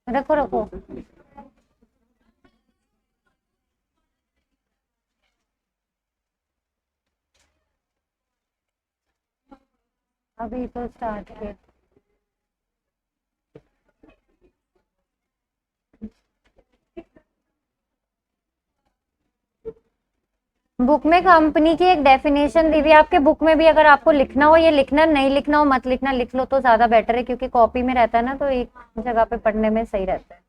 रखो रखो। अभी तो स्टार्ट किया। बुक में कंपनी की एक डेफिनेशन दी हुई है, आपके बुक में भी अगर आपको लिखना हो, ये लिखना नहीं लिखना हो मत लिखना, लिख लो तो ज्यादा बेटर है, क्योंकि कॉपी में रहता है ना तो एक जगह पे पढ़ने में सही रहता है।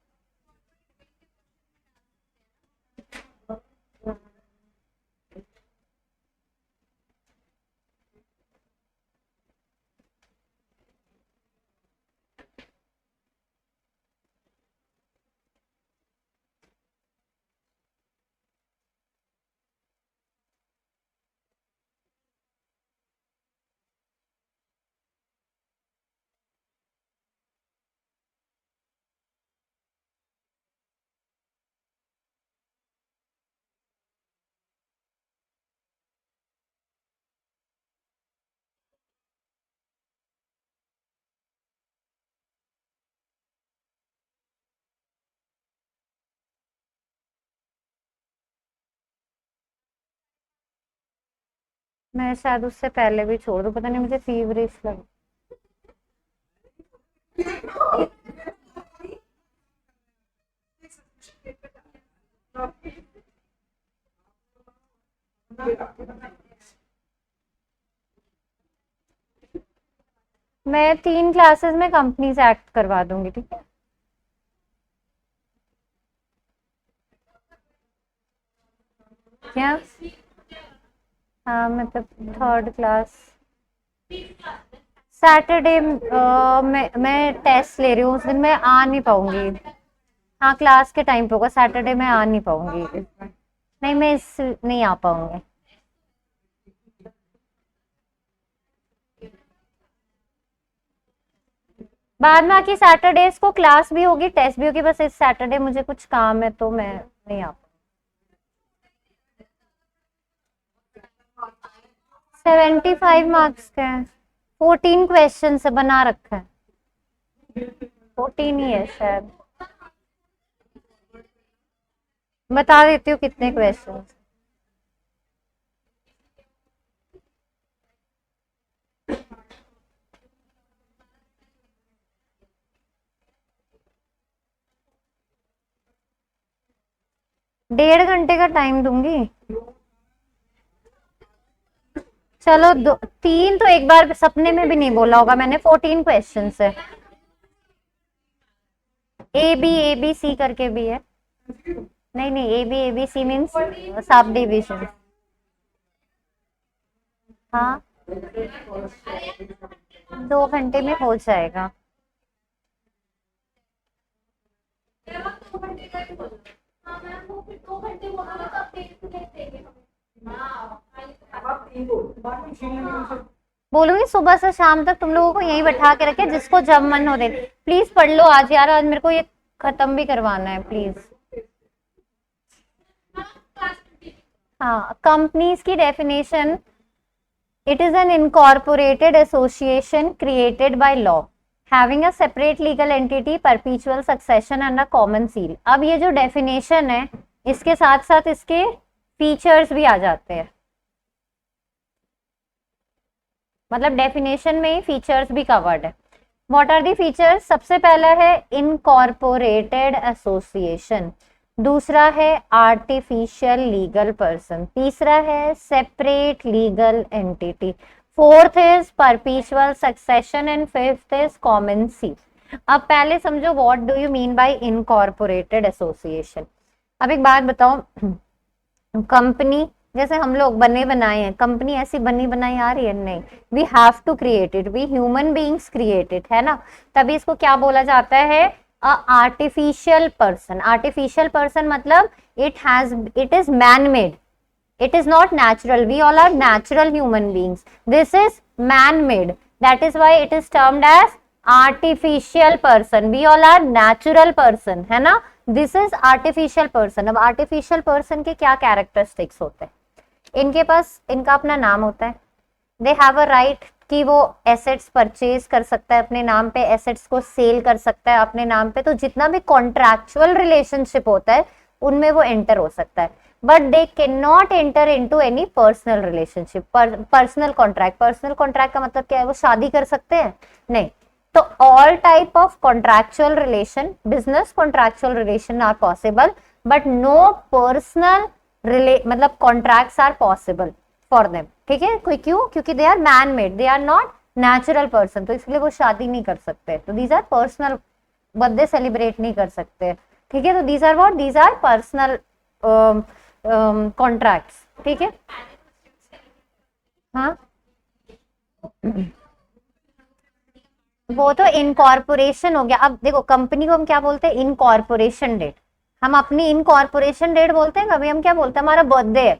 मैं शायद उससे पहले भी छोड़ दूं, पता नहीं मुझे फीवरिश लग। मैं 3 क्लासेस में कंपनी से एक्ट करवा दूंगी, ठीक है। क्या? हाँ मतलब 3rd क्लास सैटरडे। मैं टेस्ट ले रही हूँ, उस दिन मैं आ नहीं पाऊंगी। हाँ क्लास के टाइम पे होगा, सैटरडे में आ नहीं पाऊंगी। नहीं मैं इस नहीं आ पाऊंगी। बाद में आके सैटरडेज को क्लास भी होगी, टेस्ट भी होगी, बस इस सैटरडे मुझे कुछ काम है तो मैं नहीं आ पाऊंगी। 75 मार्क्स का है, 14 क्वेश्चन से बना रखा है। 14 ही है शायद, बता देती हूँ कितने क्वेश्चन। डेढ़ घंटे का टाइम दूंगी। चलो 3 तो एक बार सपने में भी नहीं बोला होगा मैंने, 14 क्वेश्चन है। ए बी सी करके भी है। नहीं नहीं, A B C means subdivision. हाँ 2 घंटे में हो जाएगा। बोलूंगी सुबह से शाम तक तुम लोगों को यहीं बैठा के रखे, जिसको जब मन हो दे। प्लीज पढ़ लो आज यार, आज मेरे को ये खत्म भी करवाना है प्लीज। हाँ कंपनीज की definition, it is an incorporated association created by law having a separate legal entity perpetual succession and a common seal. अब ये जो डेफिनेशन है इसके साथ साथ इसके फीचर्स भी आ जाते हैं, मतलब डेफिनेशन में ही फीचर्स भी कवर्ड है। What are the features? सबसे पहला है इनकॉर्पोरेटेड एसोसिएशन, दूसरा है आर्टिफिशियल लीगल पर्सन, तीसरा है separate legal entity, fourth is perpetual succession and fifth is common seal. अब पहले समझो what do you mean bye incorporated association. अब एक बात बताओ, कंपनी जैसे हम लोग बने बनाए हैं, कंपनी ऐसी बनी बनाई आ रही है? नहीं, we have to create it, we human beings created, है ना। तभी इसको क्या बोला जाता है? Artificial person. आर्टिफिशियल पर्सन मतलब it is man made, It is not natural. We all are natural human beings. This is man-made. That is why it is termed as artificial person. We all are natural person, है ना? This is artificial person. अब artificial person के क्या characteristics होते हैं? इनके पास इनका अपना नाम होता है. They have a right कि वो एसेट्स परचेज कर सकता है अपने नाम पे, एसेट्स को सेल कर सकता है अपने नाम पे. तो जितना भी कॉन्ट्रैक्चुअल रिलेशनशिप होता है उनमें वो एंटर हो सकता है. But they can not enter into any personal relationship. Personal contract का मतलब क्या है? वो शादी कर सकते हैं? नहीं. तो all type of contractual relation, business contractual relation are possible, but no personal मतलब contracts are possible for them. ठीक है? कोई क्यों? क्योंकि they are man made, they are not natural person, तो इसलिए वो शादी नहीं कर सकते. तो these are personal, birthday celebrate नहीं कर सकते. ठीक है? तो these are what? These are personal contracts. ठीक है? हाँ, वो तो इनकॉर्पोरेशन हो गया. अब देखो, कंपनी को हम क्या बोलते हैं? Incorporation date. हम अपनी इनकॉर्पोरेशन डेट बोलते हैं. कभी हम क्या बोलते हैं? हमारा बर्थडे है,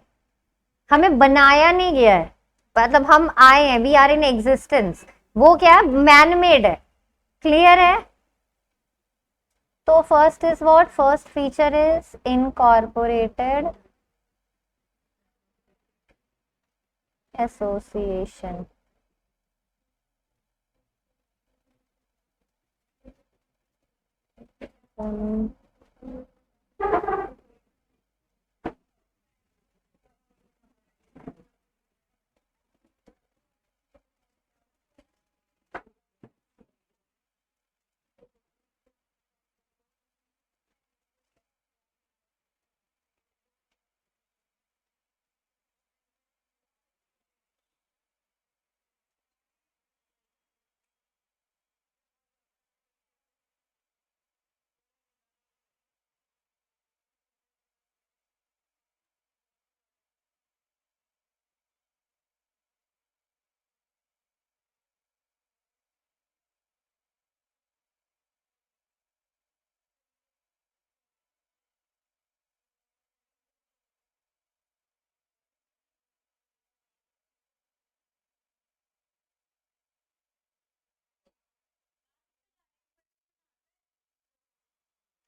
हमें बनाया नहीं गया है, मतलब हम आए हैं, वी आर इन एग्जिस्टेंस. वो क्या है? मैन मेड है. क्लियर है? तो first is what? First feature is incorporated association.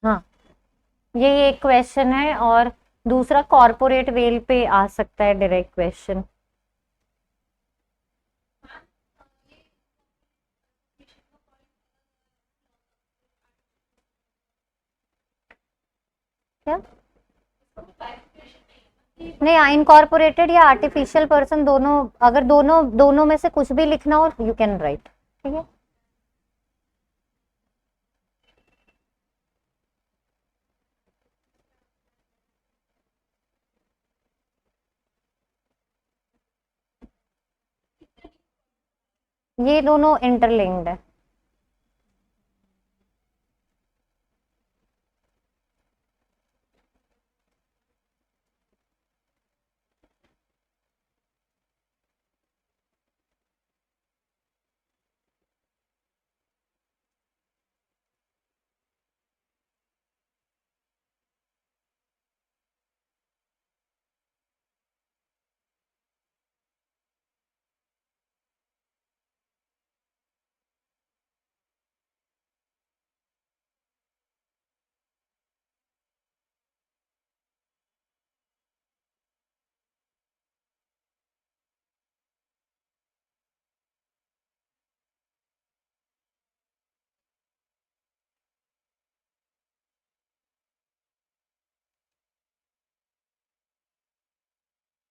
हाँ, ये एक क्वेश्चन है. और दूसरा कॉर्पोरेट वेल पे आ सकता है डायरेक्ट क्वेश्चन. क्या नहीं, इनकॉर्पोरेटेड या आर्टिफिशियल पर्सन, दोनों, अगर दोनों में से कुछ भी लिखना हो यू कैन राइट. ठीक है? ये दोनों इंटरलिंक्ड है.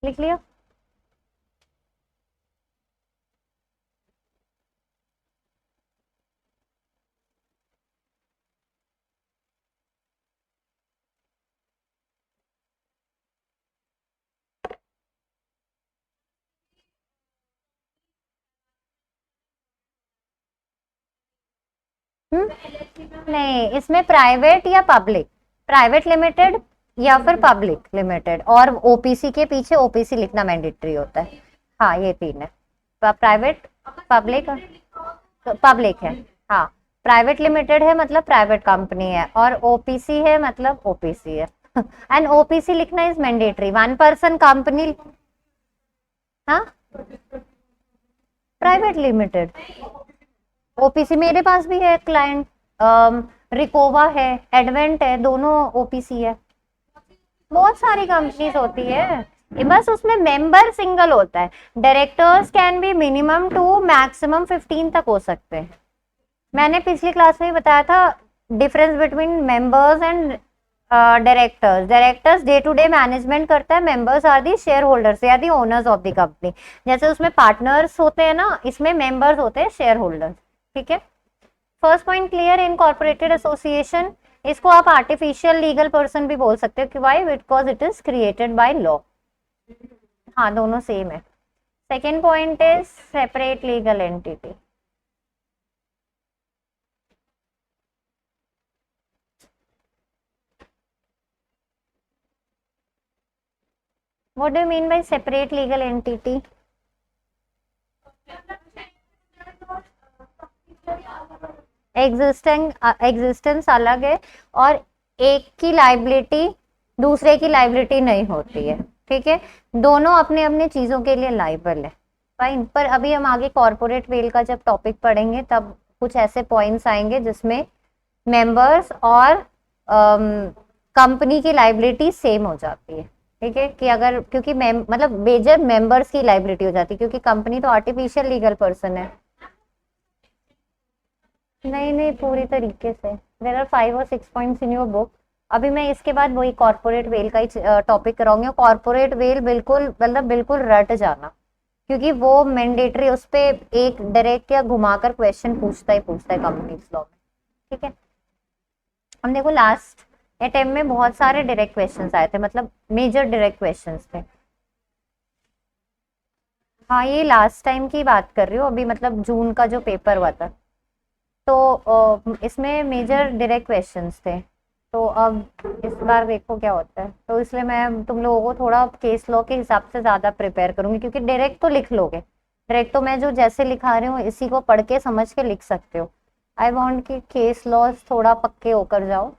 लिख लिया? नहीं, इसमें प्राइवेट या पब्लिक, प्राइवेट लिमिटेड या फिर पब्लिक लिमिटेड, और ओपीसी के पीछे ओपीसी लिखना मैंडेटरी होता है. हाँ, ये तीन है. प्राइवेट, पब्लिक, पब्लिक है. हाँ, प्राइवेट लिमिटेड है मतलब प्राइवेट कंपनी है, और ओपीसी है मतलब ओपीसी है. एंड ओपीसी लिखना is mandatory, one person company. हाँ, प्राइवेट लिमिटेड। ओपीसी मेरे पास भी है क्लाइंट, रिकोवा है, एडवेंट है, दोनों ओपीसी है। बहुत सारी कंपनीज होती है, ये बस उसमें मेंबर सिंगल होता है। Directors can be minimum 2 maximum 15 तक हो सकते हैं। मैंने पिछली क्लास में ही बताया था difference between members and directors. Directors day to day management करता है, members are the shareholders या the owners of the company. जैसे उसमें पार्टनर्स होते हैं ना, इसमें मेंबर्स होते हैं शेयर होल्डर्स। ठीक है, first point clear. Incorporated association, इसको आप आर्टिफिशियल लीगल पर्सन भी बोल सकते हो कि why, because it is created by law. हाँ, दोनों सेम है। Second point is separate legal entity. What do you mean by separate legal entity? Existence अलग है, और एक की लाइबिलिटी दूसरे की लाइबिलिटी नहीं होती है। ठीक है, दोनों अपने अपने चीजों के लिए लाइबल है। फाइन, पर अभी हम आगे कॉर्पोरेट वेल का जब टॉपिक पढ़ेंगे तब कुछ ऐसे पॉइंट्स आएंगे जिसमें मेंबर्स और कंपनी की लाइबिलिटी सेम हो जाती है। ठीक है, कि अगर क्योंकि मतलब मेजर मेंबर्स की लाइबिलिटी हो जाती है, क्योंकि कंपनी तो आर्टिफिशियल लीगल पर्सन है। नहीं नहीं, पूरी तरीके से देयर आर 5 और 6 पॉइंट्स इन योर बुक। अभी मैं इसके बाद वही कॉर्पोरेट वेल का ही टॉपिक कराऊंगी। कॉर्पोरेट वेल बिल्कुल मतलब बिल्कुल रट जाना, क्योंकि वो मैंडेटरी, उस पे एक डायरेक्ट या घुमाकर क्वेश्चन पूछता है कंपनीज लॉ में। ठीक है, हम देखो लास्ट अटेम्प्ट में बहुत सारे डायरेक्ट क्वेश्चंस आए थे, मतलब मेजर डायरेक्ट क्वेश्चंस थे। हाँ, ये लास्ट टाइम की बात कर रही हूँ, अभी मतलब जून का जो पेपर हुआ था, तो इसमें मेजर डायरेक्ट क्वेश्चंस थे। तो अब इस बार देखो क्या होता है, तो इसलिए मैं तुम लोगों को थोड़ा केस लॉ के हिसाब से ज्यादा प्रिपेयर करूंगी, क्योंकि डायरेक्ट तो लिख लोगे, डायरेक्ट तो मैं जो जैसे लिखा रही हूँ इसी को पढ़ के समझ के लिख सकते हो। आई वॉन्ट कि केस लॉज थोड़ा पक्के होकर जाओ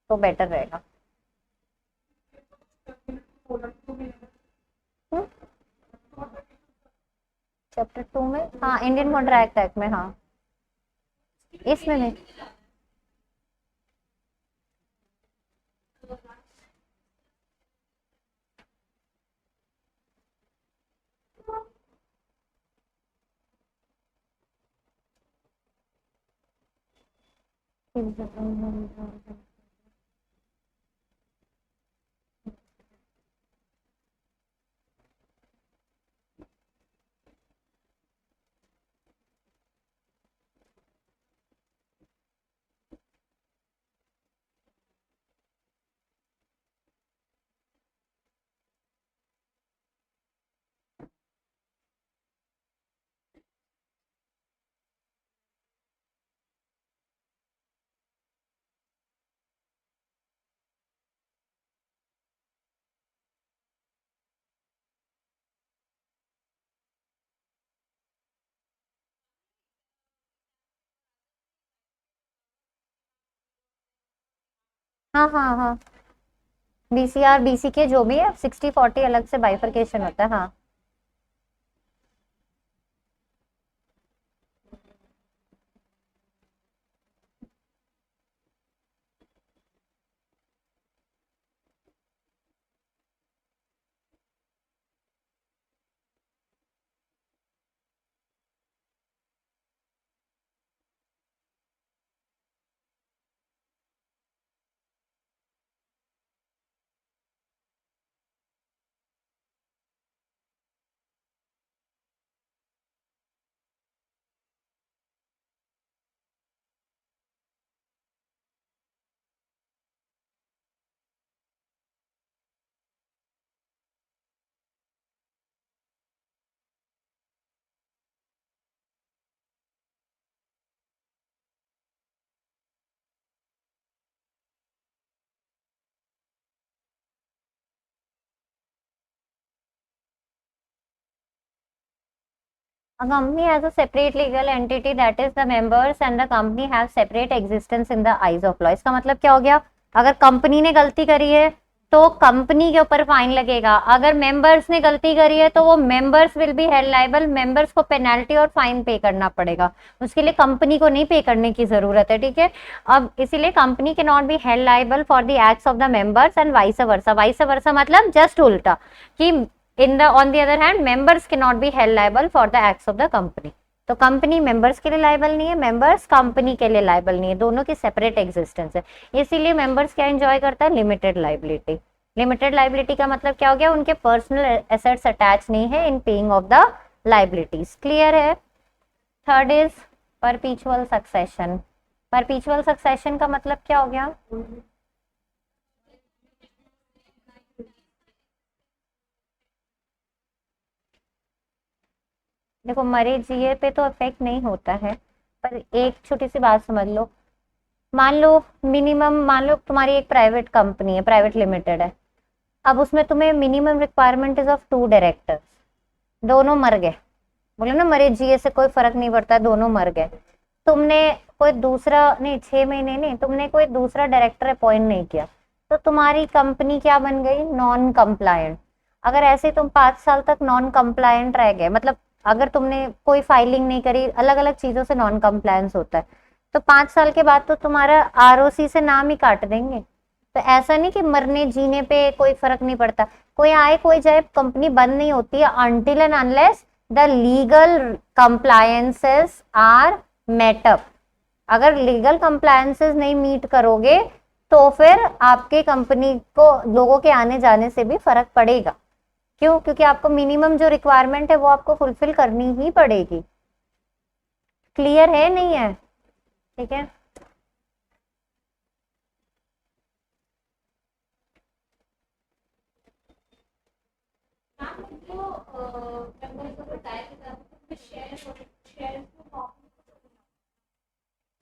तो बेटर रहेगा। चैप्टर 2 में, हाँ, इंडियन कॉन्ट्रैक्ट एक्ट में, हाँ, इसमें नहीं। हाँ हाँ हाँ, बीसीआर बीसी के जो भी है 60-40 अलग से बाइफरकेशन होता है। हाँ, a company has a separate legal entity, that is the members and the company have separate existence in the eyes of law। इसका मतलब क्या हो गया, अगर कंपनी ने गलती करी है तो कंपनी के ऊपर फाइन लगेगा, अगर मेंबर्स ने गलती करी है तो वो members will be held liable, members को पेनल्टी और फाइन पे करना पड़ेगा, उसके लिए कंपनी को नहीं पे करने की जरूरत है, ठीक है। अब इसीलिए company can not be held liable for the acts of the members and vice versa, vice versa मतलब जस्ट उल्टा कि in the on the other hand members can not be held liable for the acts of the company. तो company members के लिए liable नहीं है, members company के लिए लायबल नहीं है, दोनों की सेपरेट एग्जिस्टेंस है। इसीलिए मेंबर्स क्या एंजॉय करता है, लिमिटेड लाइबिलिटी। लिमिटेड लाइबिलिटी का मतलब क्या हो गया, उनके पर्सनल एसेट्स अटैच नहीं है in paying off the liabilities. Clear है। Third is perpetual succession. Perpetual succession का मतलब क्या हो गया, देखो मरे जिए पे तो इफेक्ट नहीं होता है, पर एक छोटी सी बात समझ लो। मान लो मिनिमम, मान लो तुम्हारी एक प्राइवेट कंपनी है, प्राइवेट लिमिटेड है, अब उसमें तुम्हें minimum requirement is of 2 directors, दोनों मर गए, बोले ना मरे जिए से कोई फर्क नहीं पड़ता, दोनों मर गए, तुमने कोई दूसरा नहीं, 6 महीने नहीं, तुमने कोई दूसरा डायरेक्टर अपॉइंट नहीं किया, तो तुम्हारी कंपनी क्या बन गई, नॉन कंप्लायंट। अगर ऐसे तुम 5 साल तक नॉन कंप्लायंट रह गए, मतलब अगर तुमने कोई फाइलिंग नहीं करी, अलग अलग चीजों से नॉन कंप्लायंस होता है, तो 5 साल के बाद तो तुम्हारा आरओसी से नाम ही काट देंगे। तो ऐसा नहीं कि मरने जीने पे कोई फर्क नहीं पड़ता, कोई आए कोई जाए, कंपनी बंद नहीं होती है until and unless the legal compliances are met up. अगर लीगल कंप्लायंसेस नहीं मीट करोगे तो फिर आपके कंपनी को लोगों के आने जाने से भी फर्क पड़ेगा। क्यों, क्योंकि आपको मिनिमम जो रिक्वायरमेंट है वो आपको फुलफिल करनी ही पड़ेगी। क्लियर है नहीं है, ठीक है।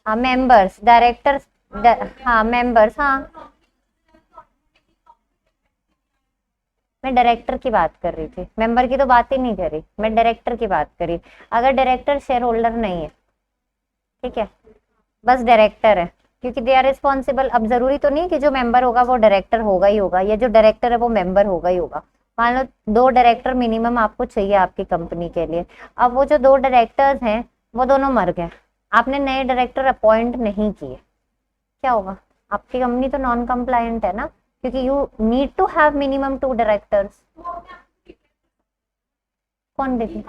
हाँ मेंबर्स डायरेक्टर्स, हाँ मेंबर्स, हाँ मैं डायरेक्टर की बात कर रही थी, मेंबर की तो बात ही नहीं करी, मैं डायरेक्टर की बात करी। अगर डायरेक्टर शेयर होल्डर नहीं है, ठीक है, बस डायरेक्टर है, क्योंकि दे आर रिस्पॉन्सिबल। अब जरूरी तो नहीं कि जो मेंबर होगा वो डायरेक्टर होगा ही होगा, या जो डायरेक्टर है वो मेंबर होगा ही होगा। मान लो 2 डायरेक्टर मिनिमम आपको चाहिए आपकी कंपनी के लिए, अब वो जो 2 डायरेक्टर्स हैं वो दोनों मर गए, आपने नए डायरेक्टर अपॉइंट नहीं किए, क्या होगा, आपकी कंपनी तो नॉन कंप्लायंट है ना, क्योंकि you need to have minimum 2 directors. कौन देखी,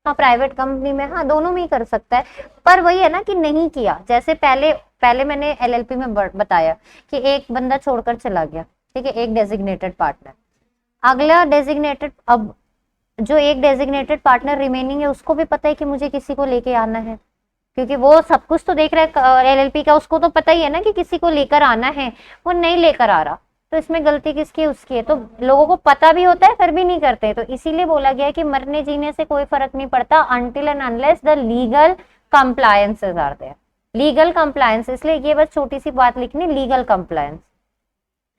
हाँ प्राइवेट कंपनी में, हाँ दोनों में ही कर सकता है, पर वही है ना कि नहीं किया, जैसे पहले पहले मैंने एलएलपी में बताया कि एक बंदा छोड़कर चला गया, ठीक है, एक डेजिग्नेटेड पार्टनर, अगला डेजिग्नेटेड, अब जो एक डेजिग्नेटेड पार्टनर रिमेनिंग है उसको भी पता है कि मुझे किसी को लेके आना है, क्योंकि वो सब कुछ तो देख रहा है एलएलपी का, उसको तो पता ही है ना कि किसी को लेकर आना है, वो नहीं लेकर आ रहा, तो इसमें गलती किसकी, उसकी है। तो लोगों को पता भी होता है फिर भी नहीं करते, तो इसीलिए बोला गया है कि मरने जीने से कोई फर्क नहीं पड़ता until and unless the legal compliances are there. Legal compliance, इसलिए ये बस छोटी सी बात लिखनी, लीगल कंप्लायंस,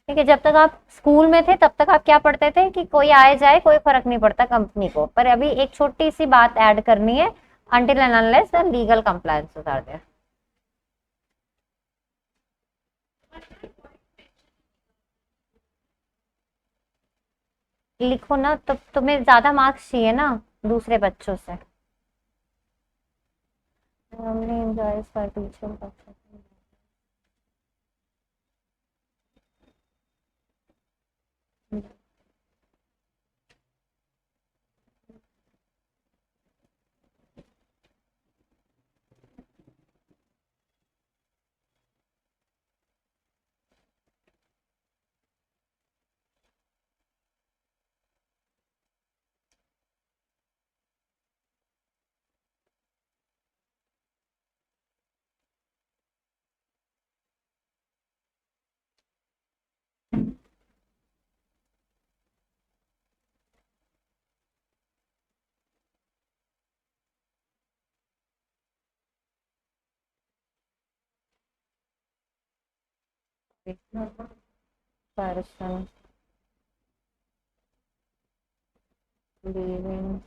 ठीक है। जब तक आप स्कूल में थे तब तक आप क्या पढ़ते थे कि कोई आए जाए कोई फर्क नहीं पड़ता कंपनी को, पर अभी एक छोटी सी बात ऐड करनी है, until and unless the legal compliances are there। लिखो ना, तो तुम्हें ज्यादा मार्क्स चाहिए ना दूसरे बच्चों से। हमने एंजॉय पर teacher, person leaving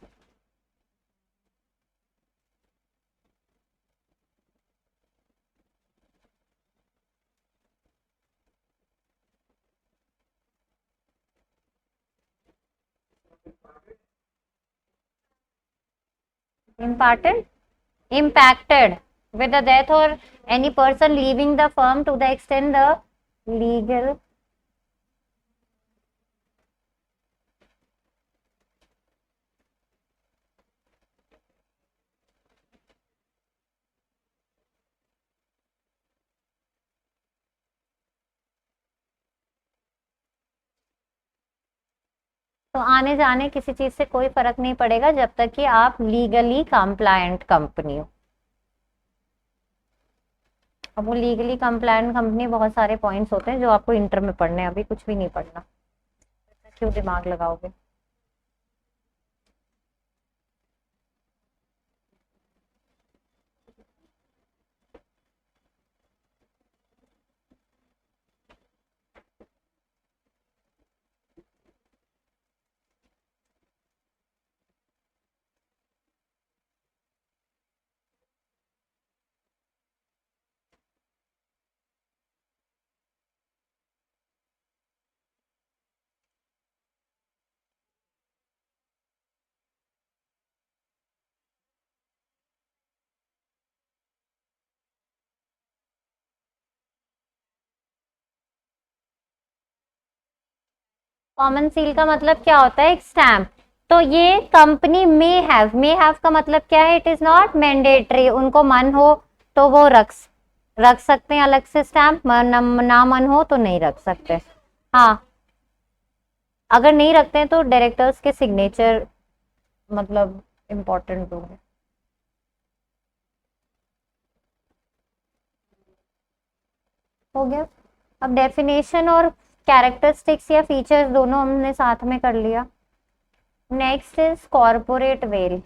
Imparted, impacted with the death or any person leaving the firm to the extent the legal तो आने जाने किसी चीज से कोई फर्क नहीं पड़ेगा जब तक कि आप लीगली कंप्लायंट कंपनी हो। अब वो लीगली कंप्लायंट कंपनी बहुत सारे पॉइंट्स होते हैं जो आपको इंटर में पढ़ने हैं, अभी कुछ भी नहीं पढ़ना, क्यों दिमाग लगाओगे। कॉमन सील का मतलब क्या होता है, एक स्टैम्प। तो ये कंपनी मे हैव का मतलब क्या है, इट इज नॉट मैंडेटरी, उनको मन हो तो वो रख सकते हैं अलग से स्टैम्प, ना मन हो तो नहीं रख सकते। हाँ, अगर नहीं रखते हैं तो डायरेक्टर्स के सिग्नेचर मतलब इम्पोर्टेंट होंगे। हो गया। अब डेफिनेशन और कैरेक्टरिस्टिक्स या फीचर्स दोनों हमने साथ में कर लिया। Next is corporate veil.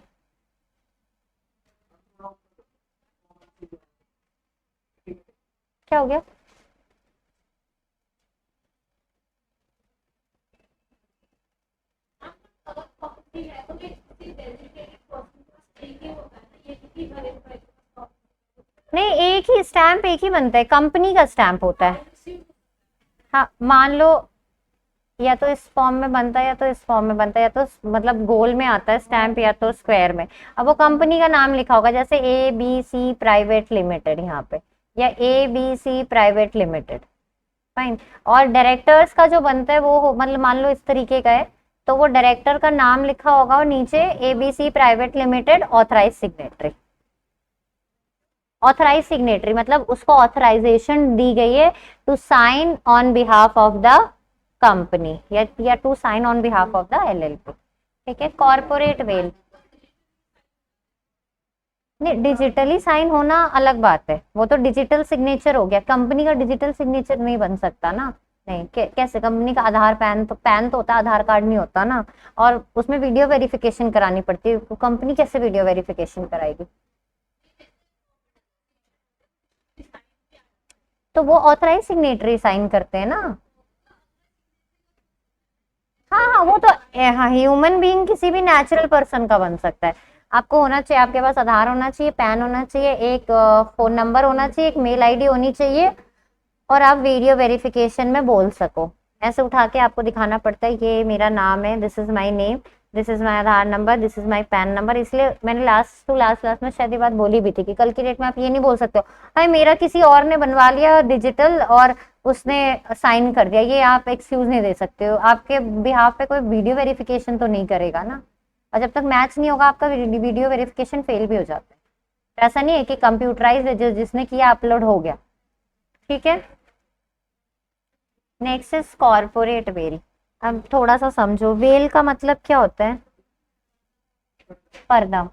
क्या हो गया? नहीं, एक ही स्टैम्प एक ही बनता है, कंपनी का स्टैम्प होता है। हाँ, मान लो या तो इस फॉर्म में बनता है या तो इस फॉर्म में बनता है, या तो मतलब गोल में आता है स्टैम्प या तो स्क्वायर में। अब वो कंपनी का नाम लिखा होगा, जैसे ABC प्राइवेट लिमिटेड यहाँ पे, या ABC प्राइवेट लिमिटेड, फाइन। और डायरेक्टर्स का जो बनता है वो मतलब मान लो इस तरीके का है, तो वो डायरेक्टर का नाम लिखा होगा और नीचे ABC private limited authorise signatory. Authorise signatory मतलब उसको ऑथराइजेशन दी गई है to sign on behalf of the company या to sign on behalf of the LLP। ठीक है। कॉर्पोरेट वेल, नहीं, डिजिटली साइन होना अलग बात है, वो तो डिजिटल सिग्नेचर हो गया, कंपनी का डिजिटल सिग्नेचर नहीं बन सकता ना। नहीं, कैसे? कंपनी का आधार पैन तो होता है, आधार कार्ड नहीं होता ना, और उसमें वीडियो वेरिफिकेशन करानी पड़ती है, तो कंपनी कैसे वीडियो वेरिफिकेशन कराएगी? तो वो ऑथराइज सिग्नेटरी साइन करते हैं ना। हाँ हाँ, वो तो ह्यूमन बीइंग किसी भी नेचुरल पर्सन का बन सकता है। आपको होना चाहिए, आपके पास आधार होना चाहिए, पैन होना चाहिए, एक फोन नंबर होना चाहिए, एक मेल आईडी होनी चाहिए, और आप वीडियो वेरिफिकेशन में बोल सको। ऐसे उठा के आपको दिखाना पड़ता है ये मेरा नाम है, this is my name, this is my Aadhaar number, this is my pan number. इसलिए मैंने लास्ट क्लास में शायद ये बात बोली भी थी कि कल की डेट में आप ये नहीं बोल सकते हो भाई मेरा किसी और ने बनवा लिया डिजिटल और उसने साइन कर दिया, ये आप एक्सक्यूज नहीं दे सकते हो, आपके बिहाफ पे कोई वीडियो वेरिफिकेशन तो नहीं करेगा ना। और जब तक मैच नहीं होगा आपका वीडियो वेरिफिकेशन फेल भी हो जाता है। ऐसा नहीं है कि कंप्यूटराइज है, जिसने किया अपलोड हो गया। ठीक है। Next is corporate veil. अब थोड़ा सा समझो, वेल का मतलब क्या होता है? पर्दा।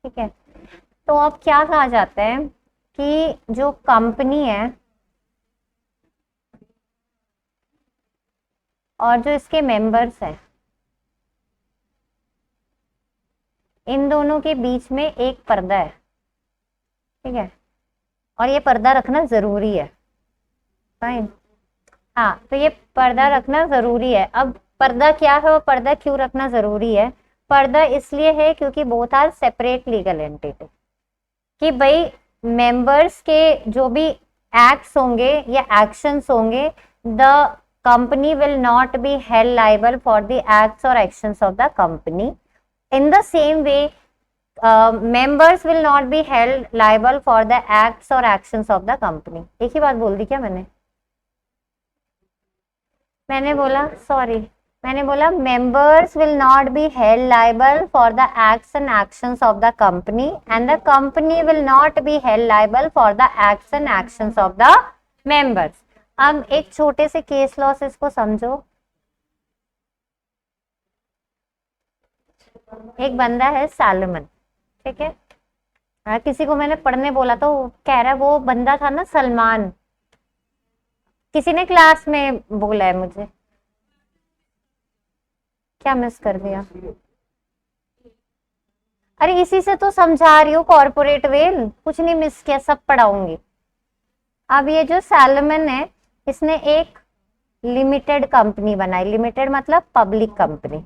ठीक है। तो अब क्या कहा जाता है कि जो कंपनी है और जो इसके मेंबर्स हैं, इन दोनों के बीच में एक पर्दा है। ठीक है। और ये पर्दा रखना जरूरी है, फाइन। हाँ, तो ये पर्दा रखना जरूरी है। अब पर्दा क्या है और पर्दा क्यों रखना जरूरी है? पर्दा इसलिए है क्योंकि both are separate legal entity, कि भाई मेंबर्स के जो भी एक्ट्स होंगे या एक्शंस होंगे, the company will not be held liable for the acts और actions of the company. In the same way members will not be held liable for the acts or actions of the company. एक ही बात बोल दी क्या मैंने बोला sorry, मैंने बोला members will not be held liable for the acts and actions of the company and the company will not be held liable for the acts and actions of the members. अब एक छोटे से case law से इसको समझो। एक बंदा है सैलमन, ठीक है, किसी को मैंने पढ़ने बोला तो कह रहा है वो बंदा था ना सलमान, किसी ने क्लास में बोला है मुझे, क्या मिस कर दिया? अरे इसी से तो समझा रही हूँ, कॉर्पोरेट वेल, कुछ नहीं मिस किया, सब पढ़ाऊंगी। अब ये जो सैलमन है इसने एक लिमिटेड कंपनी बनाई, लिमिटेड मतलब पब्लिक कंपनी।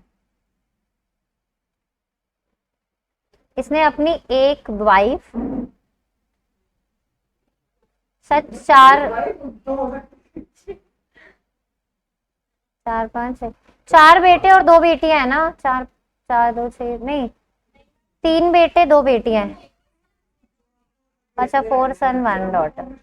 इसने अपनी एक वाइफ, सच चार पांच है, 4 बेटे और 2 बेटियां है ना, 4 4 2 6 नहीं, 3 बेटे 2 बेटियां हैं। अच्छा 4 सन 1 डॉटर।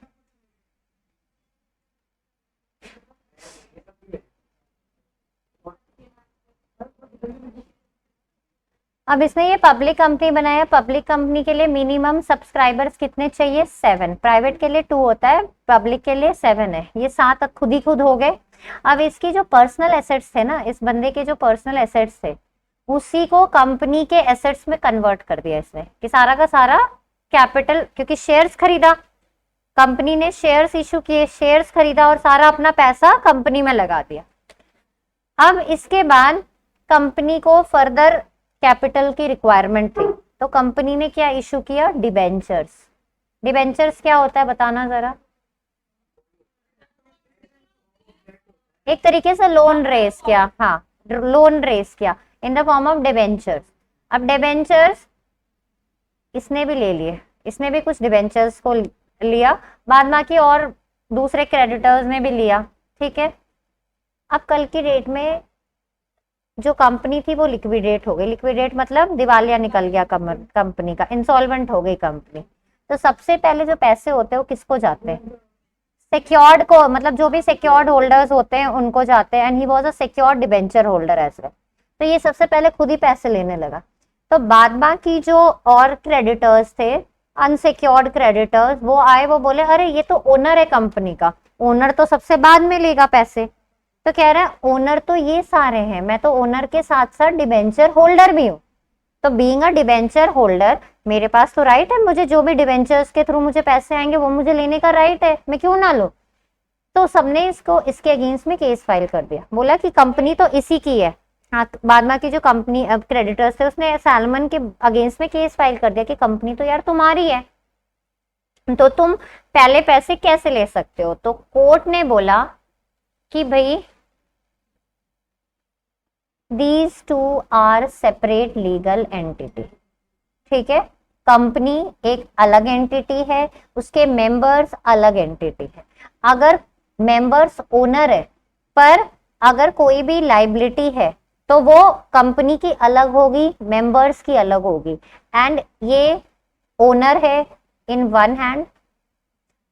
अब इसने ये पब्लिक कंपनी बनाया। पब्लिक कंपनी के लिए मिनिमम सब्सक्राइबर्स कितने चाहिए? 7। प्राइवेट के लिए 2 होता है, पब्लिक के लिए 7 है, ये 7 खुद ही खुद हो गए। अब इसकी जो पर्सनल एसेट्स थे ना, इस बंदे के जो पर्सनल एसेट्स थे उसी को कंपनी के एसेट्स में कन्वर्ट कर दिया इसने, कि सारा का सारा कैपिटल, क्योंकि शेयर्स खरीदा कंपनी ने, शेयर्स इशू किए, शेयर्स खरीदा और सारा अपना पैसा कंपनी में लगा दिया। अब इसके बाद कंपनी को फर्दर कैपिटल की रिक्वायरमेंट थी तो कंपनी ने क्या इशू किया? डिबेंचर्स। डिबेंचर्स क्या होता है बताना जरा? एक तरीके से लोन रेस किया, हाँ लोन रेस किया in the form of debentures. अब डिबेंचर्स इसने भी ले लिए, इसने भी कुछ डिबेंचर्स को लिया, बाद बाकी और दूसरे क्रेडिटर्स ने भी लिया, ठीक है। अब कल की डेट में जो कंपनी थी वो लिक्विडेट हो गई, लिक्विडेट मतलब दिवालिया निकल गया कंपनी का, इंसॉल्वेंट हो गई कंपनी। तो सबसे पहले जो पैसे होते हैं वो किसको जाते हैं? सिक्योर्ड को, मतलब जो भी सिक्योर्ड होल्डर्स होते हैं उनको जाते हैं, and he was a secured debenture holder as well. तो ये सबसे पहले खुद ही पैसे लेने लगा। तो बाद बाकी जो और क्रेडिटर्स थे, अनसिक्योर्ड क्रेडिटर्स, वो आए, वो बोले अरे ये तो ओनर है कंपनी का, ओनर तो सबसे बाद में लेगा पैसे। तो कह रहा है ओनर तो ये सारे हैं, मैं तो ओनर के साथ साथ डिबेंचर होल्डर भी हूँ, तो बीइंग अ डिबेंचर होल्डर मेरे पास तो राइट है, मुझे जो भी डिबेंचर्स के थ्रू मुझे पैसे आएंगे वो मुझे लेने का राइट है, मैं क्यों ना लूं। तो सबने इसको इसके अगेंस्ट में केस फाइल कर दिया, बोला कि कंपनी तो इसी की है। हाँ, बाद में की जो कंपनी अब क्रेडिटर्स थे उसने सैलमन के अगेंस्ट में केस फाइल कर दिया कि कंपनी तो यार तुम्हारी है, तो तुम पहले पैसे कैसे ले सकते हो। तो कोर्ट ने बोला कि भाई these two are separate legal entity, ठीक है। कंपनी एक अलग एंटिटी है, उसके मेंबर्स अलग एंटिटी है। अगर मेंबर्स ओनर है पर अगर कोई भी लाइबिलिटी है तो वो कंपनी की अलग होगी, मेंबर्स की अलग होगी। एंड ये ओनर है इन वन हैंड,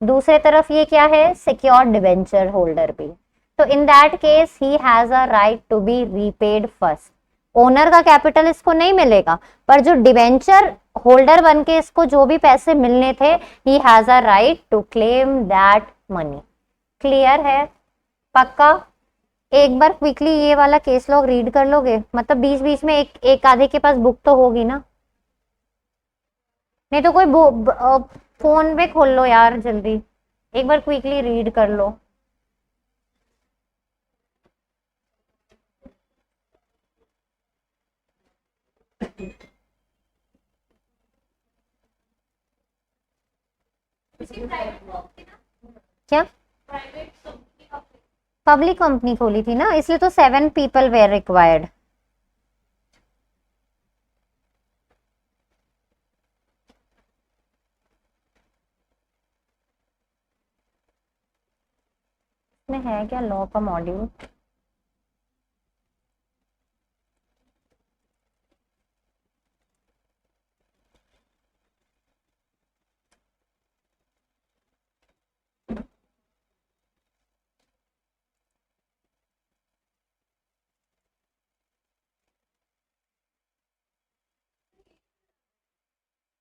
दूसरे तरफ ये क्या है? सिक्योर्ड डिबेंचर होल्डर भी। तो in that case he has a right to be repaid first. Owner का कैपिटल इसको नहीं मिलेगा, पर जो डिबेंचर होल्डर बन के इसको जो भी पैसे मिलने थे, he has a right to claim that money. Clear है? पक्का? एक बार क्विकली ये वाला केस लॉग रीड कर लोगे? मतलब बीच बीच में एक आधे के पास बुक तो होगी ना, नहीं तो कोई फोन पे खोल लो यार, जल्दी एक बार क्विकली रीड कर लो। क्या पब्लिक कंपनी खोली थी ना, इसलिए तो 7 पीपल वेर रिक्वायर्ड। इसमें है क्या लॉ का मॉड्यूल?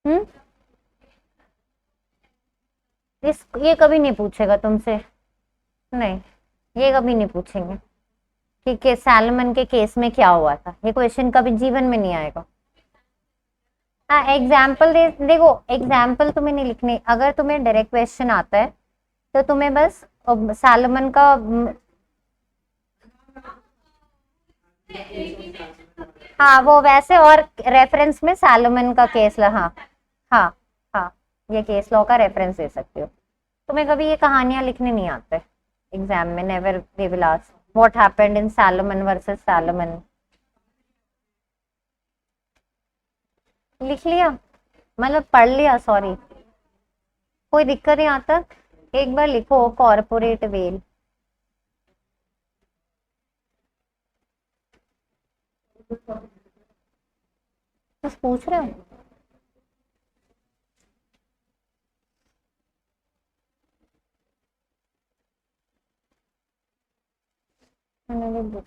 हम्म, ये कभी नहीं पूछेगा तुमसे। नहीं, ये कभी नहीं पूछेंगे कि सैलमन के केस में क्या हुआ था, ये क्वेश्चन कभी जीवन में नहीं आएगा। हाँ, एग्जाम्पल देखो, एग्जाम्पल तुम्हें नहीं लिखने, अगर तुम्हें डायरेक्ट क्वेश्चन आता है तो तुम्हें बस सैलमन का हाँ वो वैसे, और रेफरेंस में सैलमन का केस ला, हाँ हाँ हाँ, ये केस लॉ का रेफरेंस दे सकते हो। तुम्हें कभी ये कहानियां लिखने नहीं आते एग्जाम में, never they will ask what happened in salmon versus salmon. लिख लिया, मतलब पढ़ लिया, सॉरी, कोई दिक्कत नहीं आता। एक बार लिखो कॉर्पोरेट वेल। बस पूछ रहे हो। मैंने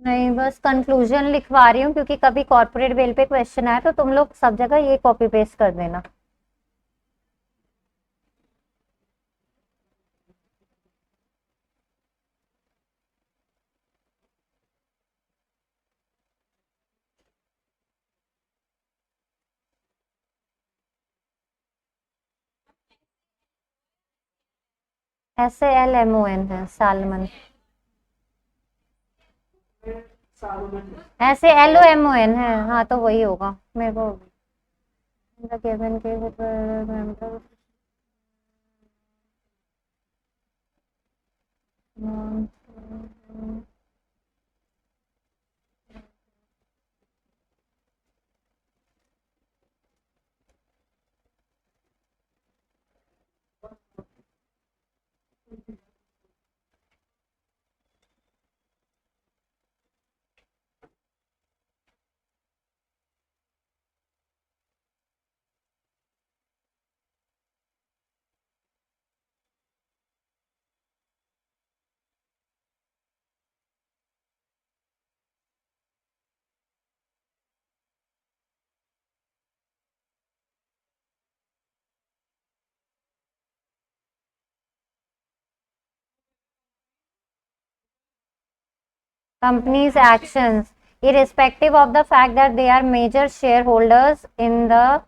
नहीं, बस कंक्लूजन लिखवा रही हूँ, क्योंकि कभी कॉर्पोरेट वेल पे क्वेश्चन आया तो तुम लोग सब जगह ये कॉपी पेस्ट कर देना। SALMON है सालमन। SALOMON है, हाँ तो वही होगा मेरे को। The given case it was companies' actions, irrespective of the fact that they are major shareholders in the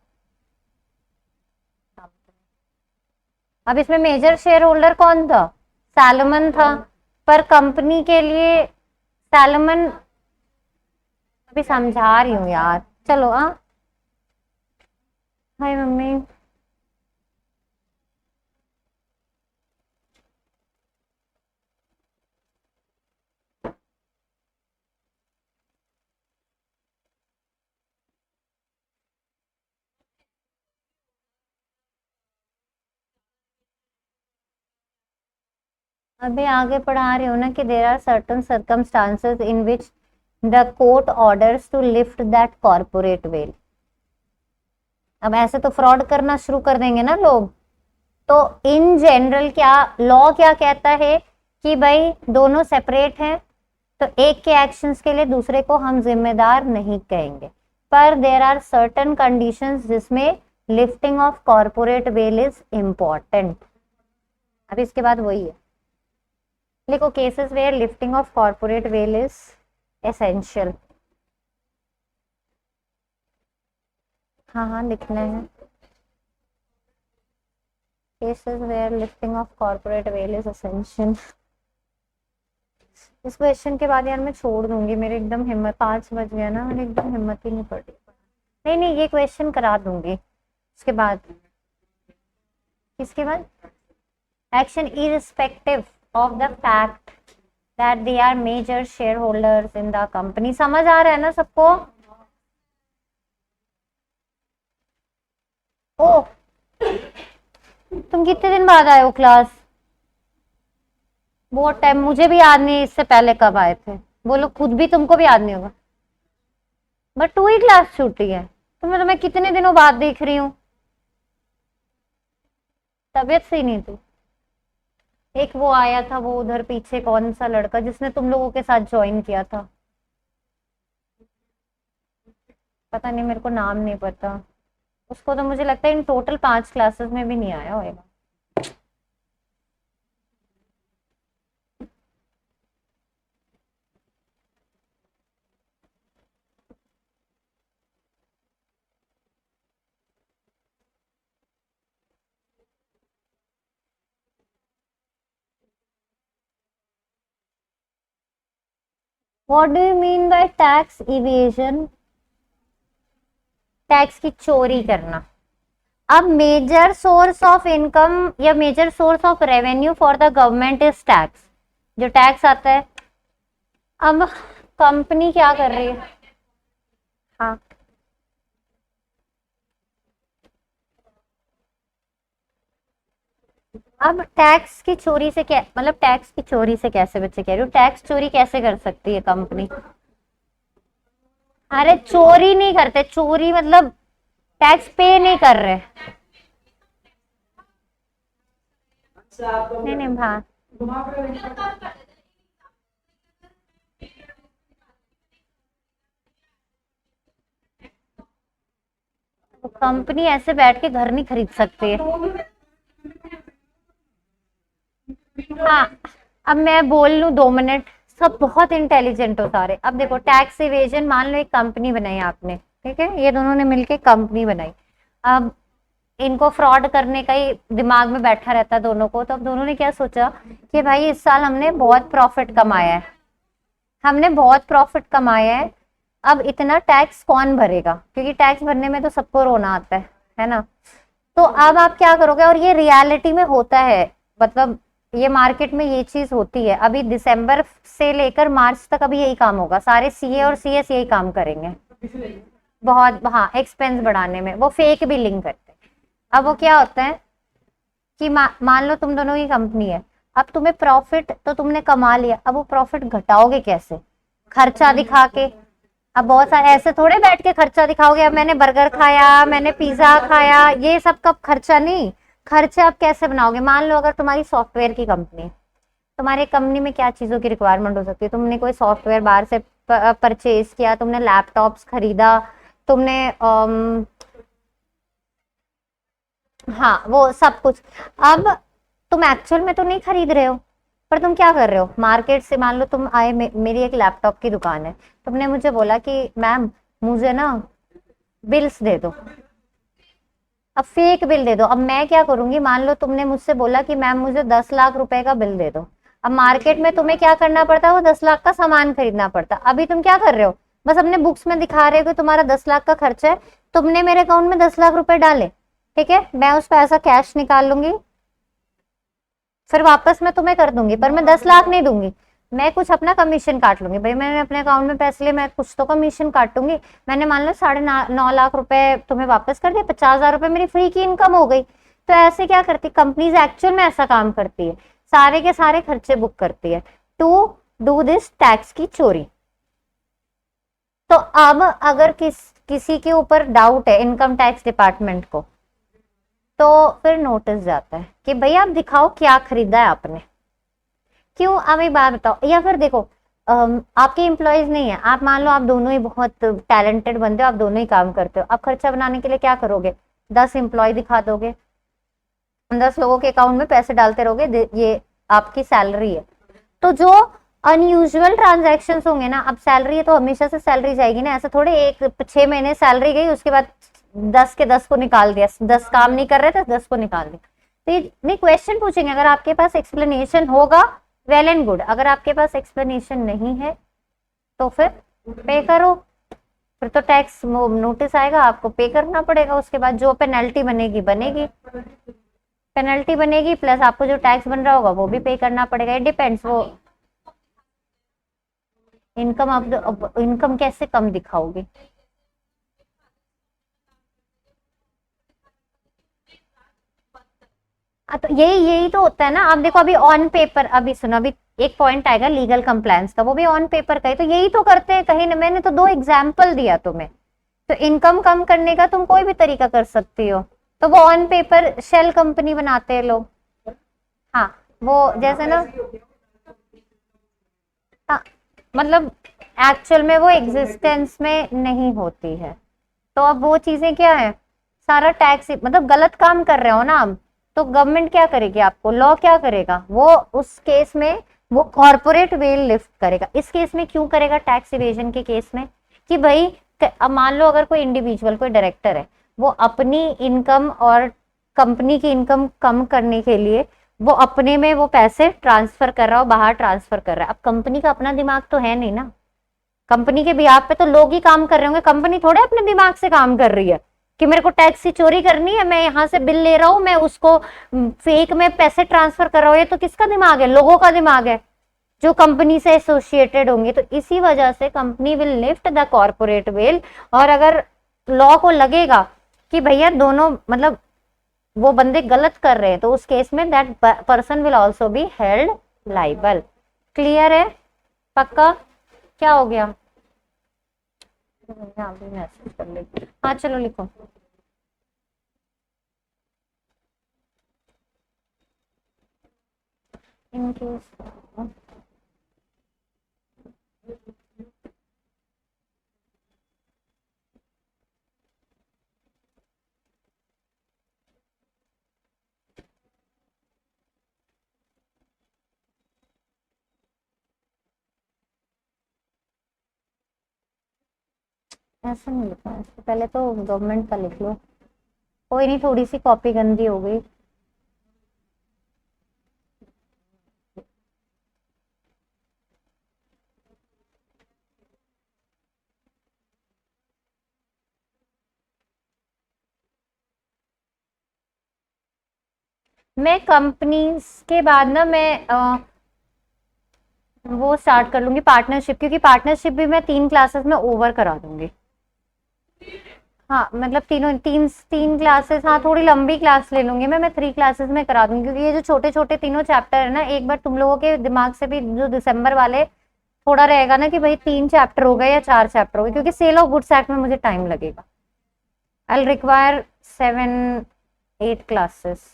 company. अब इसमें मेजर शेयर होल्डर कौन था? सैलमन था। पर कंपनी के लिए सैलमन, अभी समझा रही हूँ यार, चलो। Hi mummy. अभी आगे पढ़ा रही हूँ ना कि there are certain circumstances in which the court orders to lift that corporate veil. अब ऐसे तो फ्रॉड करना शुरू कर देंगे ना लोग। तो इन जनरल क्या लॉ क्या कहता है कि भाई दोनों सेपरेट हैं, तो एक के एक्शंस के लिए दूसरे को हम जिम्मेदार नहीं कहेंगे। पर देर आर सर्टन कंडीशंस जिसमें lifting of corporate veil is important. अब इसके बाद वही है, लिखो cases where lifting of corporate veil is essential. हाँ हाँ लिखना है। Cases where lifting of corporate veil is essential. इस क्वेश्चन के बाद यार मैं छोड़ दूंगी, मेरे एकदम हिम्मत, 5 बज गया ना, मेरी एकदम हिम्मत ही नहीं पड़ रही। नहीं नहीं, ये क्वेश्चन करा दूंगी। उसके बाद इसके बाद action irrespective of the fact that they are major shareholders in the company. समझ आ रहा है ना सबको? ओ, तुम कितने दिन बाद आए हो क्लास? बहुत टाइम, मुझे भी याद नहीं इससे पहले कब आए थे। बोलो, खुद भी तुमको भी याद नहीं होगा। बट 2 ही क्लास छूटी है, तुम्हें तो मैं कितने दिनों बाद देख रही हूँ। तबीयत सही नहीं थी। एक वो आया था, वो उधर पीछे कौन सा लड़का जिसने तुम लोगों के साथ ज्वाइन किया था, पता नहीं, मेरे को नाम नहीं पता उसको। तो मुझे लगता है इन टोटल 5 क्लासेस में भी नहीं आया होगा। What do you mean by tax evasion? Tax की चोरी करना। अब मेजर सोर्स ऑफ इनकम या major source of revenue for the government is tax, जो टैक्स आता है। अब कंपनी क्या कर रही है? हाँ, अब टैक्स की चोरी से क्या मतलब, टैक्स की चोरी से कैसे बच्चे कह रहे हो? टैक्स चोरी कैसे कर सकती है कंपनी? अरे चोरी नहीं करते, चोरी मतलब टैक्स पे नहीं कर रहे। नहीं नहीं, हाँ, कंपनी ऐसे बैठ के घर नहीं खरीद सकती है। हाँ, अब मैं बोल लूं 2 मिनट, सब बहुत इंटेलिजेंट हो सारे। अब देखो, टैक्स इवेजन, मान लो एक कंपनी बनाई आपने, ठीक है, ये दोनों ने मिलके कंपनी बनाई। अब इनको फ्रॉड करने का ही दिमाग में बैठा रहता है दोनों को। तो अब दोनों ने क्या सोचा कि भाई इस साल हमने बहुत प्रॉफिट कमाया है, हमने बहुत प्रॉफिट कमाया है, अब इतना टैक्स कौन भरेगा? क्योंकि टैक्स भरने में तो सबको रोना आता है ना। तो अब आप क्या करोगे? और ये रियलिटी में होता है, मतलब ये मार्केट में ये चीज होती है। अभी दिसंबर से लेकर मार्च तक अभी यही काम होगा, सारे सीए और सीएस यही काम करेंगे, बहुत, हाँ, एक्सपेंस बढ़ाने में। वो फेक बिलिंग करते हैं। अब वो क्या होता है कि मान लो तुम दोनों की कंपनी है, अब तुम्हें प्रॉफिट तो तुमने कमा लिया, अब वो प्रॉफिट घटाओगे कैसे? खर्चा दिखा के। अब बहुत सारे ऐसे थोड़े बैठ के खर्चा दिखाओगे, अब मैंने बर्गर खाया, मैंने पिज्जा खाया, ये सब कब खर्चा नहीं। खर्चा आप कैसे बनाओगे? मान लो अगर तुम्हारी सॉफ्टवेयर की कंपनी है, तुम्हारी कंपनी में क्या चीजों की रिक्वायरमेंट हो सकती है? तुमने कोई सॉफ्टवेयर बाहर से परचेज किया, तुमने लैपटॉप्स खरीदा, तुमने हाँ, वो सब कुछ। अब तुम एक्चुअल में तो नहीं खरीद रहे हो, पर तुम क्या कर रहे हो? मार्केट से, मान लो तुम आए, मेरी एक लैपटॉप की दुकान है, तुमने मुझे बोला कि मैम मुझे ना बिल्स दे दो। अब फेक बिल दे दो। अब मैं क्या करूंगी, मान लो तुमने मुझसे बोला कि मैम मुझे 10 लाख रुपए का बिल दे दो। अब मार्केट में तुम्हें क्या करना पड़ता है, वो 10 लाख का सामान खरीदना पड़ता। अभी तुम क्या कर रहे हो, बस अपने बुक्स में दिखा रहे हो कि तुम्हारा 10 लाख का खर्चा है, तुमने मेरे अकाउंट में 10 लाख रुपए डाले, ठीक है, मैं उस पैसा कैश निकाल लूंगी, फिर वापस मैं तुम्हें कर दूंगी, पर मैं 10 लाख नहीं दूंगी, मैं कुछ अपना कमीशन काट लूंगी। भाई मैंने अपने अकाउंट में पैसे लिए, मैं कुछ तो कमीशन काटूंगी। मैंने मान लो 9.5 लाख रुपए तुम्हें वापस कर दिया, 50,000 रुपए मेरी फ्री की इनकम हो गई। तो ऐसे क्या करती कंपनीज, एक्चुअल में ऐसा काम करती है, सारे के सारे खर्चे बुक करती है टू डू दिस टैक्स की चोरी। तो अब अगर किसी के ऊपर डाउट है इनकम टैक्स डिपार्टमेंट को, तो फिर नोटिस जाता है कि भाई आप दिखाओ क्या खरीदा है आपने, क्यों। अब एक बात बताओ, या फिर देखो आपके एम्प्लॉयज नहीं है, आप मान लो आप दोनों ही बहुत टैलेंटेड बंदे हो, आप दोनों ही काम करते हो, आप खर्चा बनाने के लिए क्या करोगे, 10 एम्प्लॉय दिखा दोगे, 10 लोगों के अकाउंट में पैसे डालते रहोगे, ये आपकी सैलरी है। तो जो अनयूजुअल ट्रांजेक्शन होंगे ना, अब सैलरी है तो हमेशा से सैलरी जाएगी ना, ऐसा थोड़े एक 6 महीने सैलरी गई उसके बाद 10 के 10 को निकाल दिया, 10 काम नहीं कर रहे थे 10 को निकाल दिया। तो ये नहीं, क्वेश्चन पूछेंगे, अगर आपके पास एक्सप्लेनेशन होगा वेल एंड गुड, अगर आपके पास एक्सप्लेनेशन नहीं है तो फिर पे करो, फिर तो टैक्स नोटिस आएगा, आपको पे करना पड़ेगा, उसके बाद जो पेनल्टी बनेगी बनेगी, पेनल्टी बनेगी प्लस आपको जो टैक्स बन रहा होगा वो भी पे करना पड़ेगा। इट डिपेंड्स, वो इनकम, आप इनकम कैसे कम दिखाओगे। तो यही यही तो होता है ना। अब देखो अभी ऑन पेपर, अभी सुनो, अभी एक पॉइंट आएगा लीगल कंप्लायंस का, वो भी ऑन पेपर का है, तो यही तो करते हैं कहीं ना, मैंने तो 2 एग्जाम्पल दिया तुम्हें। तो इनकम कम करने का तुम कोई भी तरीका कर सकती हो, तो वो ऑन पेपर शेल कंपनी बनाते हैं लोग। हाँ, वो जैसे ना, हाँ, मतलब एक्चुअल में वो एग्जिस्टेंस में नहीं होती है। तो अब वो चीजें क्या है, सारा टैक्स, मतलब गलत काम कर रहे हो ना आप, तो गवर्नमेंट क्या करेगी, आपको लॉ क्या करेगा, वो उस केस में वो कॉर्पोरेट वेल लिफ्ट करेगा। इस केस में क्यों करेगा, टैक्स इवेजन के केस में, कि भाई अब मान लो अगर कोई इंडिविजुअल, कोई डायरेक्टर है, वो अपनी इनकम और कंपनी की इनकम कम करने के लिए वो अपने में वो पैसे ट्रांसफर कर रहा हो, बाहर ट्रांसफर कर रहा है। अब कंपनी का अपना दिमाग तो है नहीं ना, कंपनी के बिहाफ पे तो लोग ही काम कर रहे होंगे, कंपनी थोड़े अपने दिमाग से काम कर रही है कि मेरे को टैक्स की चोरी करनी है, मैं यहाँ से बिल ले रहा हूँ, मैं उसको फेक में पैसे ट्रांसफर कर रहा हूँ। ये तो किसका दिमाग है, लोगों का दिमाग है जो कंपनी से एसोसिएटेड होंगे। तो इसी वजह से company will lift the corporate well. और अगर लॉ को लगेगा कि भैया दोनों, मतलब वो बंदे गलत कर रहे हैं, तो उस केस में that person will also be held liable. Clear है, पक्का। क्या हो गया, यहाँ भी मैसेज कर लेती, हाँ चलो लिखो। इन केस ऐसा नहीं लिखा, इससे पहले तो गवर्नमेंट का लिख लो। कोई नहीं, थोड़ी सी कॉपी गंदी हो गई। मैं कंपनीज के बाद ना मैं वो स्टार्ट कर लूंगी पार्टनरशिप, क्योंकि पार्टनरशिप भी मैं 3 क्लासेस में ओवर करा दूंगी। हाँ मतलब तीनों, तीन तीन क्लासेस, हाँ थोड़ी लंबी क्लास ले लूंगी मैं 3 क्लासेस में करा दूंगी, क्योंकि ये जो छोटे छोटे तीनों चैप्टर है ना, एक बार तुम लोगों के दिमाग से भी जो दिसंबर वाले थोड़ा रहेगा ना कि भाई 3 चैप्टर हो गए या 4 चैप्टर हो गए, क्योंकि सेल ऑफ गुड्स एक्ट में मुझे टाइम लगेगा। I require 7-8 classes.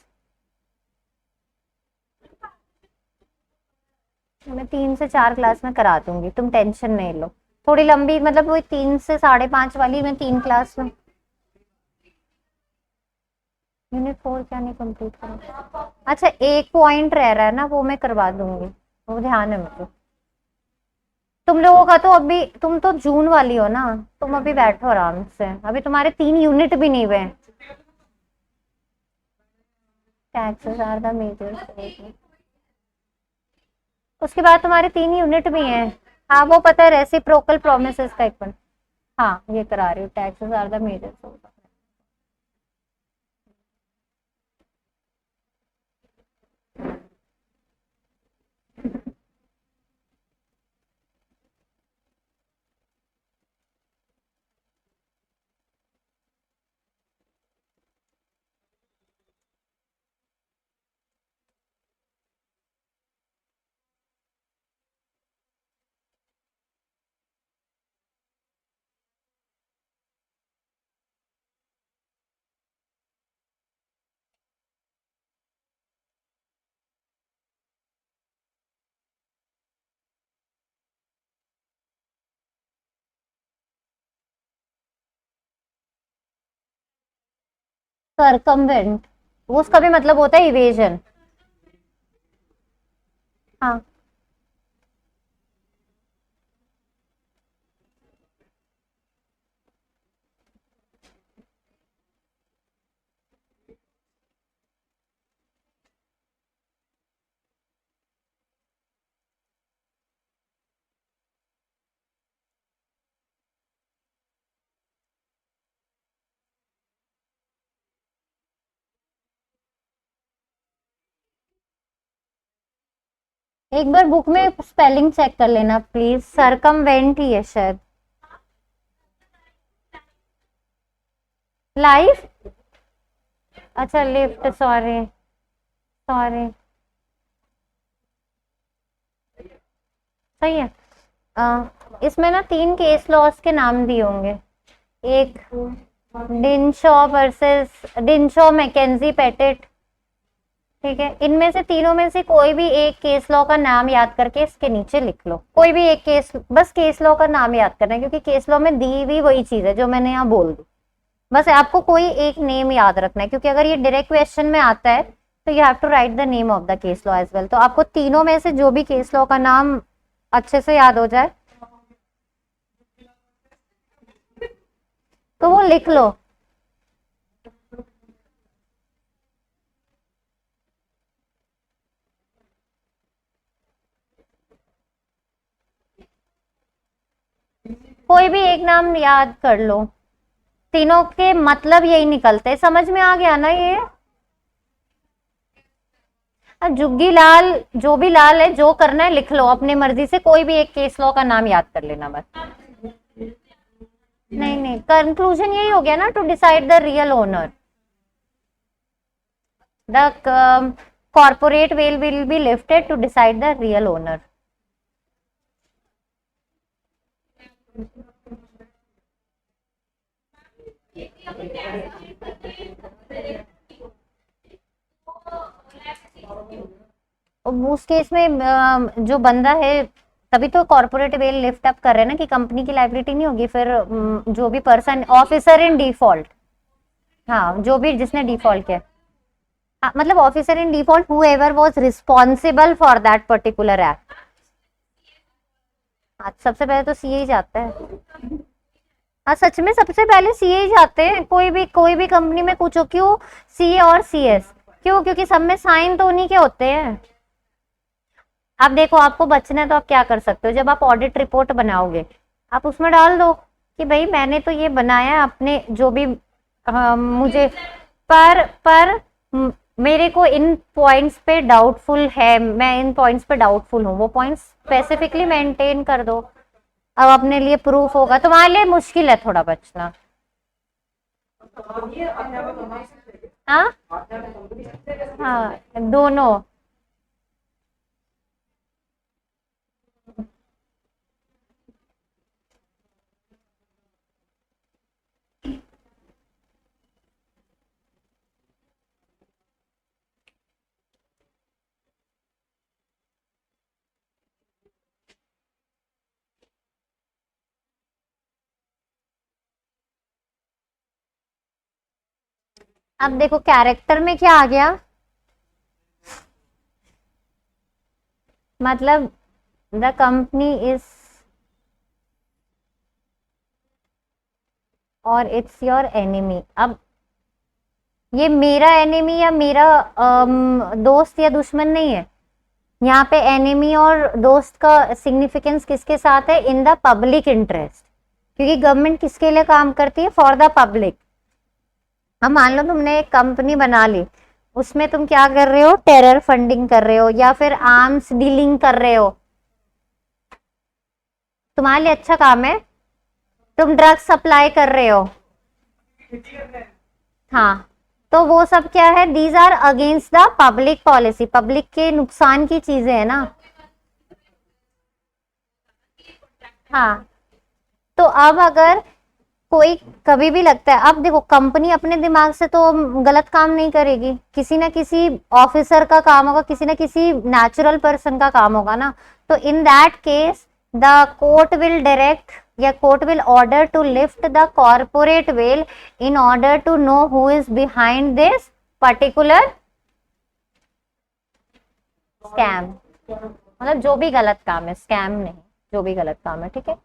मैं 3 से 4 क्लास में करा दूंगी, तुम टेंशन नहीं लो। थोड़ी लंबी, मतलब वही 3 से 5.5 वाली मैं 3 क्लास में। यूनिट 4 क्या नहीं कंप्लीट करा, अच्छा एक पॉइंट रह रहा है ना, वो मैं करवा दूंगी, वो ध्यान है मुझे। तुम लोगों का तो अभी, तुम तो जून वाली हो ना, तुम अभी बैठो आराम से, अभी तुम्हारे 3 यूनिट भी नहीं हुए हैं। Taxes are the major. उसके बाद तुम्हारे 3 यूनिट भी हैं। हाँ वो पता है, रेसिप्रोकल प्रोमिसेस का एक पॉइंट। हाँ ये करा रही हूँ, taxes are the major. Circumvent, उसका भी मतलब होता है इवेजन। हाँ एक बार बुक में स्पेलिंग चेक कर लेना प्लीज, सरकमवेंट ही है शायद। लाइफ, अच्छा लिफ्ट, सॉरी सॉरी। सही है। इसमें ना 3 केस लॉस के नाम दिए होंगे। एक डिनशॉ वर्सेस डिनशॉ मैकेंजी पेटेट, ठीक है। इनमें से तीनों में से कोई भी एक केस लॉ का नाम याद करके इसके नीचे लिख लो। कोई भी एक केस, बस केस लॉ का नाम याद करना है, क्योंकि केस लॉ में दी हुई वही चीज है जो मैंने यहाँ बोल दी। बस आपको कोई एक नेम याद रखना है, क्योंकि अगर ये डायरेक्ट क्वेश्चन में आता है तो you have to write the name of the case law as well. तो आपको तीनों में से जो भी केस लॉ का नाम अच्छे से याद हो जाए तो वो लिख लो। कोई भी एक नाम याद कर लो, तीनों के मतलब यही निकलते हैं। समझ में आ गया ना ये? जुग्गी लाल, जो भी लाल है, जो करना है लिख लो अपनी मर्जी से। कोई भी एक केस लॉ का नाम याद कर लेना बस। नहीं नहीं, कंक्लूजन यही हो गया ना, to decide the real owner. The corporate will be lifted to decide the real owner. उस केस में जो बंदा है, तभी तो कॉर्पोरेट वेल लिफ्ट अप कर रहे हैं ना कि कंपनी की लाइबिलिटी नहीं होगी। फिर जो भी पर्सन ऑफिसर इन डिफॉल्ट, हाँ जो भी जिसने डिफॉल्ट किया, हाँ, मतलब officer in default whoever was responsible for that particular act. हाँ सबसे पहले तो सीए ही जाता है। हाँ सच में सबसे पहले सीए ही जाते हैं, कोई भी कंपनी में पूछो क्यों सीए और सीएस, क्यों? क्योंकि सब में साइन तो उन्हीं के होते हैं। अब देखो आपको बचना है तो आप क्या कर सकते हो, जब आप ऑडिट रिपोर्ट बनाओगे आप उसमें डाल दो कि भाई मैंने तो ये बनाया अपने जो भी मुझे, पर मेरे को इन पॉइंट्स पे डाउटफुल है, मैं इन पॉइंट्स पे डाउटफुल हूँ, वो पॉइंट्स स्पेसिफिकली मेंटेन कर दो। अब अपने लिए प्रूफ होगा, तुम्हारे लिए मुश्किल है थोड़ा बचना। हाँ हाँ दोनों। अब देखो कैरेक्टर में क्या आ गया, मतलब द कंपनी इज और इट्स योर एनिमी। अब ये मेरा एनिमी या मेरा दोस्त या दुश्मन नहीं है। यहाँ पे एनिमी और दोस्त का सिग्निफिकेंस किसके साथ है? इन द पब्लिक इंटरेस्ट, क्योंकि गवर्नमेंट किसके लिए काम करती है? For the public. अब मान लो तुमने एक कंपनी बना ली, उसमें तुम क्या कर रहे हो? टेरर फंडिंग कर रहे हो या फिर आर्म्स डीलिंग कर रहे हो। तुम्हारे लिए अच्छा काम है, तुम ड्रग्स सप्लाई कर रहे हो। हाँ, तो वो सब क्या है? These are against the public policy, public के नुकसान की चीजें है ना। हाँ, तो अब अगर कोई कभी भी लगता है, अब देखो कंपनी अपने दिमाग से तो गलत काम नहीं करेगी, किसी ना किसी ऑफिसर का काम होगा, किसी ना किसी नेचुरल पर्सन का काम होगा ना। तो in that case the court will direct या court will order to lift the corporate veil in order to know who is behind this particular scam. मतलब जो भी गलत काम है, स्कैम नहीं, जो भी गलत काम है, ठीक है।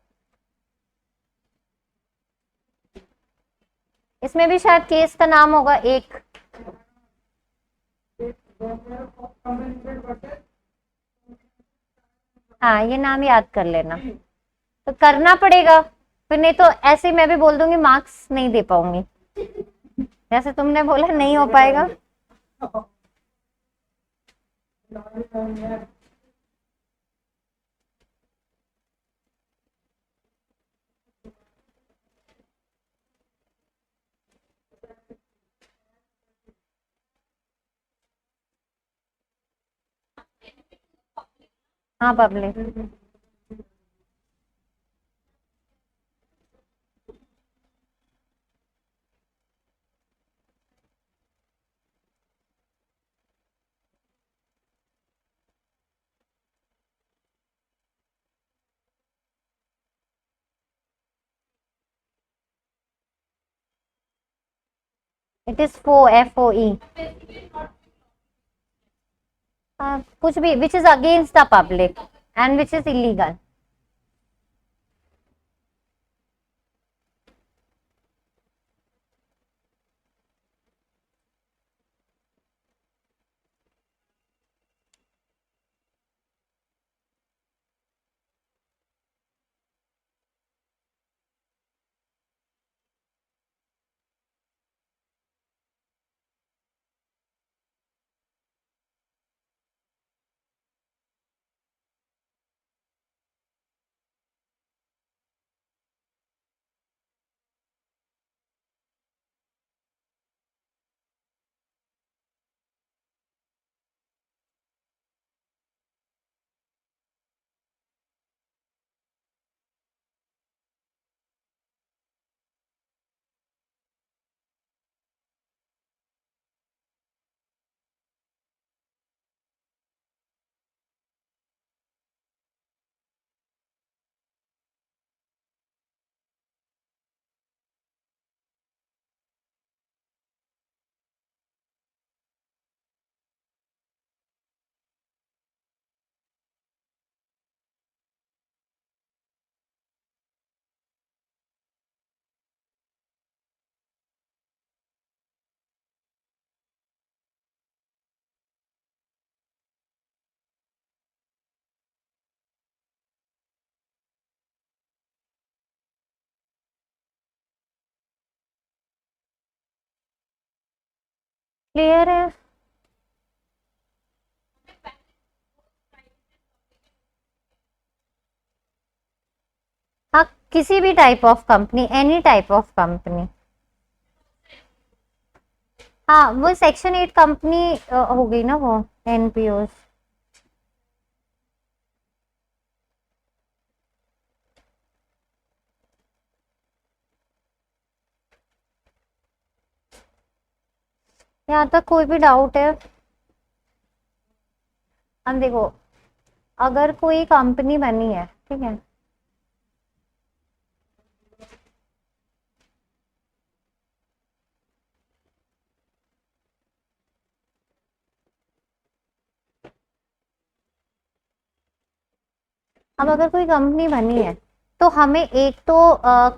इसमें भी शायद केस का नाम होगा एक। हाँ, ये नाम याद कर लेना, तो करना पड़ेगा, फिर नहीं तो ऐसे ही मैं भी बोल दूंगी, मार्क्स नहीं दे पाऊंगी। जैसे तुमने बोला नहीं हो पाएगा। हाँ, पब्लिक। It is FOE। कुछ भी which is against the public and which is illegal. Clear है? हाँ, किसी भी type of company, any type of company. हाँ, वो सेक्शन 8 कंपनी हो गई ना, वो NPOs। यहाँ तक कोई भी डाउट है? अब देखो, अगर कोई कंपनी बनी है, ठीक है, अब अगर कोई कंपनी बनी है, तो हमें एक तो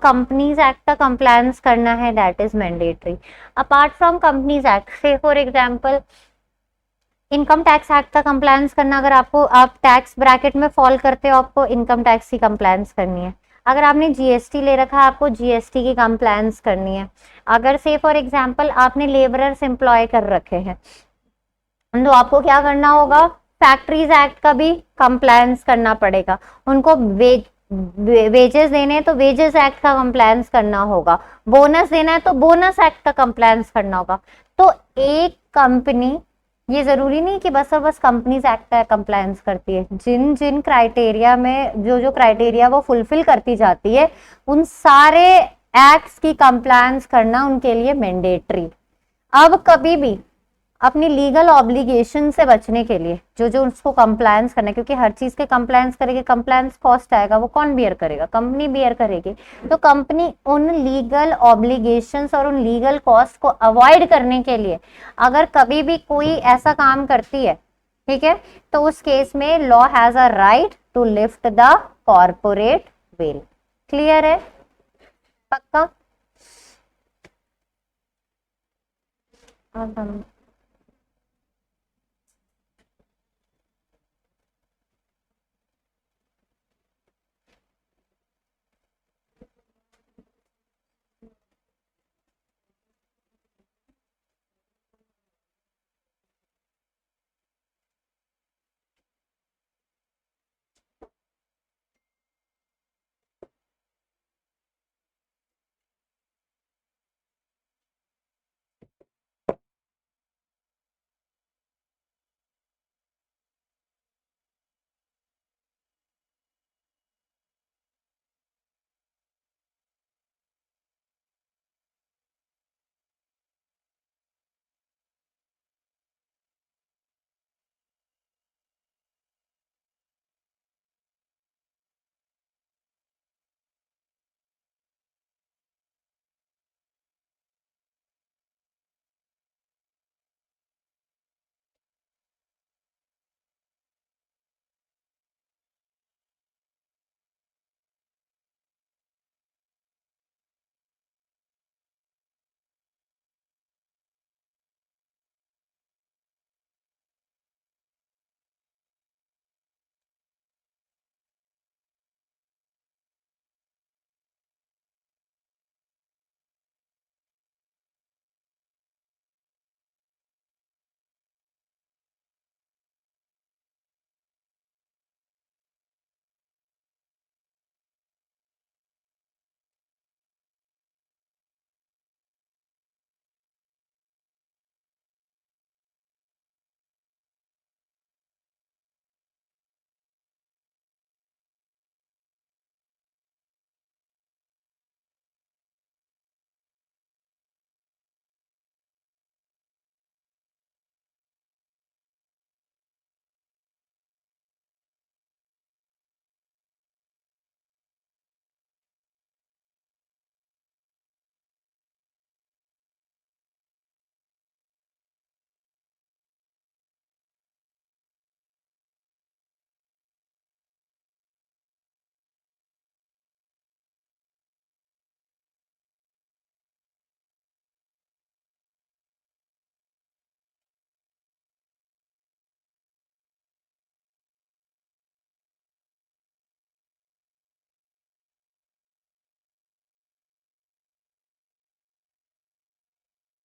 कंपनीज एक्ट का कंप्लायंस करना है, that is mandatory. Apart from companies act, say for example income tax act का कंप्लायंस करना, अगर आपको आप टैक्स ब्रैकेट में फॉल करते हो, आपको इनकम टैक्स की कंप्लायंस करनी है। अगर आपने जीएसटी ले रखा है, आपको जीएसटी की कंप्लायंस करनी है। अगर से फॉर एग्जांपल आपने लेबरर्स एम्प्लॉय कर रखे हैं, तो आपको क्या करना होगा, फैक्ट्रीज एक्ट का भी कंप्लायंस करना पड़ेगा। उनको वेजेस देने हैं तो वेजेस एक्ट का कंप्लायंस करना होगा। बोनस देना है तो बोनस एक्ट का कंप्लायंस करना होगा। तो एक कंपनी, ये जरूरी नहीं कि बस और बस कंपनीज एक्ट का कंप्लायंस करती है, जिन जिन क्राइटेरिया में जो जो क्राइटेरिया वो फुलफिल करती जाती है, उन सारे एक्ट्स की कंप्लायंस करना उनके लिए मैंडेटरी। अब कभी भी अपनी लीगल ऑब्लिगेशन से बचने के लिए जो जो उसको कंप्लायंस करना है, क्योंकि हर चीज के कंप्लायंस करेगी, कंप्लायंस कॉस्ट आएगा, वो कौन बियर करेगा, कंपनी बियर करेगी। तो कंपनी उन लीगल ऑब्लिगेशंस और उन लीगल कॉस्ट को अवॉइड करने के लिए अगर कभी भी कोई ऐसा काम करती है, ठीक है, तो उस केस में law has a right to lift the corporate veil. Clear है? पक्का? अब हम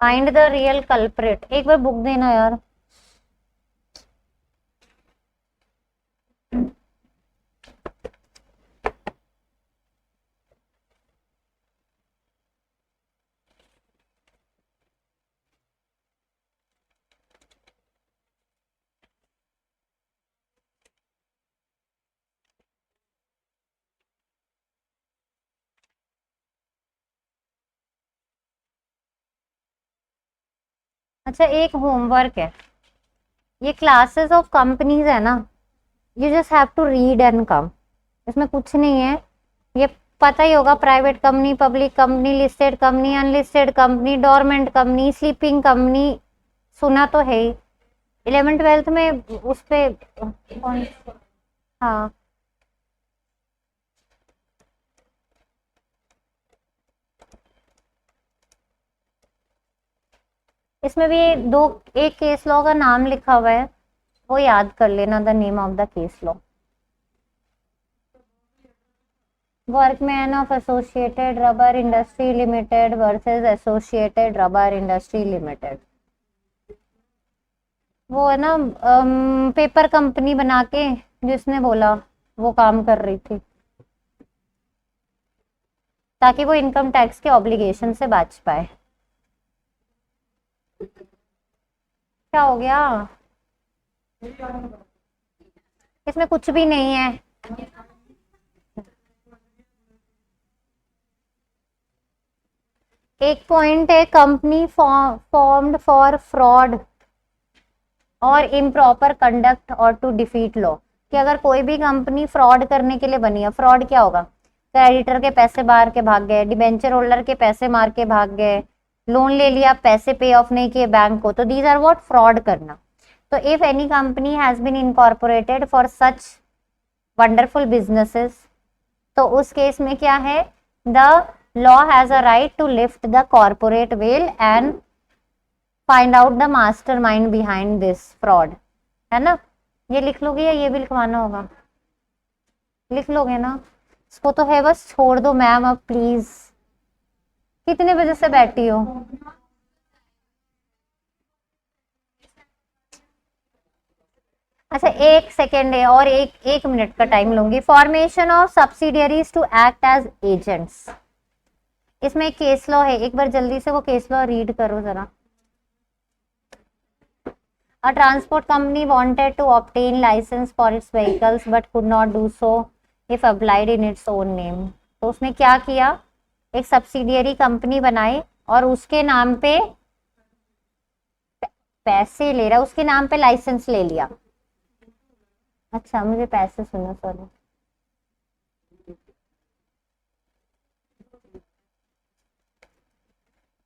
फाइंड द रियल कल्प्रिट, एक बार बुक देना यार। अच्छा, एक होमवर्क है, ये क्लासेस ऑफ कंपनीज है ना, you just have to read and come. इसमें कुछ नहीं है, ये पता ही होगा, private company, public company, listed company, unlisted company, dormant company, sleeping company, सुना तो है ही। 11th 12th में उस पे कौन, हाँ इसमें भी दो, एक केस लॉ का नाम लिखा हुआ है, वो याद कर लेना, the name of the case law. Workman of associated rubber industry limited versus associated rubber industry limited. वो है ना पेपर कंपनी बना के, जिसने बोला वो काम कर रही थी ताकि वो इनकम टैक्स के ऑब्लिगेशन से बच पाए। क्या हो गया? इसमें कुछ भी नहीं है। एक पॉइंट है, कंपनी फॉर्म्ड फॉर फ्रॉड और इम्प्रॉपर कंडक्ट और टू डिफीट लॉ, कि अगर कोई भी कंपनी फ्रॉड करने के लिए बनी है, फ्रॉड क्या होगा? क्रेडिटर के पैसे मार के भाग गए, डिबेंचर होल्डर के पैसे मार के भाग गए, लोन ले लिया, पैसे पे ऑफ नहीं किए बैंक को, तो दीज आर व्हाट? फ्रॉड करना। तो if any company has been incorporated for such wonderful businesses, तो उस केस में क्या है? The law has a right to lift the corporate veil and find out the mastermind behind this fraud, है ना? ये लिख लोगे या ये भी लिखवाना होगा? लिख लोगे ना? इसको तो है, बस छोड़ दो मैम अब प्लीज। कितने बजे से बैठी हो? अच्छा एक सेकेंड है, और एक मिनट का टाइम लूंगी। Formation of subsidiaries to act as agents, इसमें एक केस लॉ है, एक बार जल्दी से वो केस लॉ रीड करो जरा। A transport company wanted to obtain license for its vehicles but could not do so if applied in its own name. तो उसने क्या किया? एक सब्सिडियरी कंपनी बनाई और उसके नाम पे पैसे ले रहा, उसके नाम पे लाइसेंस ले लिया। अच्छा मुझे पैसे सुनो, सॉरी।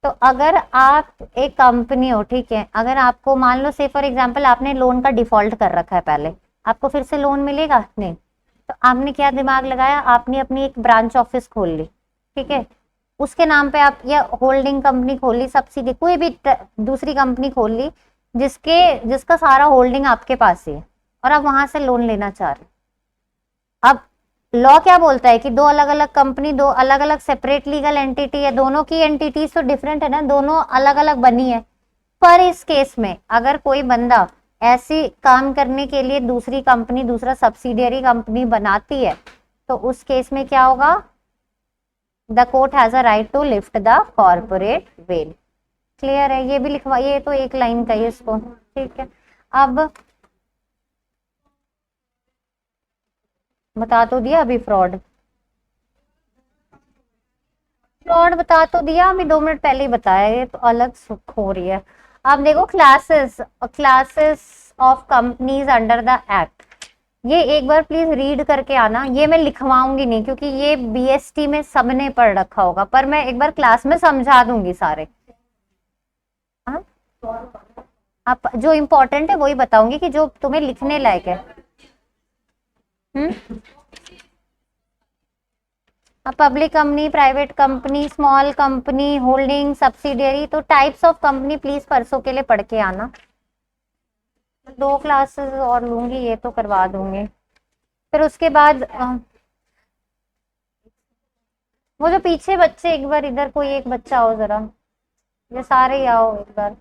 तो अगर आप एक कंपनी हो, ठीक है, अगर आपको मान लो से फॉर एग्जांपल आपने लोन का डिफॉल्ट कर रखा है पहले, आपको फिर से लोन मिलेगा नहीं, तो आपने क्या दिमाग लगाया? आपने अपनी एक ब्रांच ऑफिस खोल ली, ठीक है, उसके नाम पे आप या होल्डिंग कंपनी खोल ली, सब्सिडी कोई भी दूसरी कंपनी खोल ली, जिसका सारा होल्डिंग आपके पास ही है, और आप वहां से लोन लेना चाह रहे। अब लॉ क्या बोलता है कि दो अलग अलग कंपनी, दो अलग अलग सेपरेट लीगल एंटिटी है, दोनों की एंटिटीज तो डिफरेंट है ना, दोनों अलग अलग बनी है। पर इस केस में अगर कोई बंदा ऐसी काम करने के लिए दूसरी कंपनी, दूसरा सब्सिडियरी कंपनी बनाती है, तो उस केस में क्या होगा? The court has a right to lift the corporate veil. Clear है? ये भी लिखवाइए, ये तो एक लाइन का ही इसको, ठीक है। अब बता तो दिया अभी फ्रॉड, फ्रॉड बता तो दिया अभी 2 मिनट पहले ही बताया, ये तो अलग सुख हो रही है। अब देखो classes, classes of companies under the act, ये एक बार प्लीज रीड करके आना। ये मैं लिखवाऊंगी नहीं क्योंकि ये बीएसटी में सबने पढ़ रखा होगा, पर मैं एक बार क्लास में समझा दूंगी सारे। हाँ? आप जो इम्पोर्टेंट है वही बताऊंगी कि जो तुम्हें लिखने लायक है। हम्म। Public company, private company, small company, holding, subsidiary, तो टाइप्स ऑफ कंपनी प्लीज परसों के लिए पढ़ के आना। 2 क्लासेस और लूंगी, ये तो करवा दूंगी। फिर उसके बाद वो जो पीछे बच्चे, एक बार इधर कोई एक बच्चा आओ जरा, ये सारे ही आओ एक बार।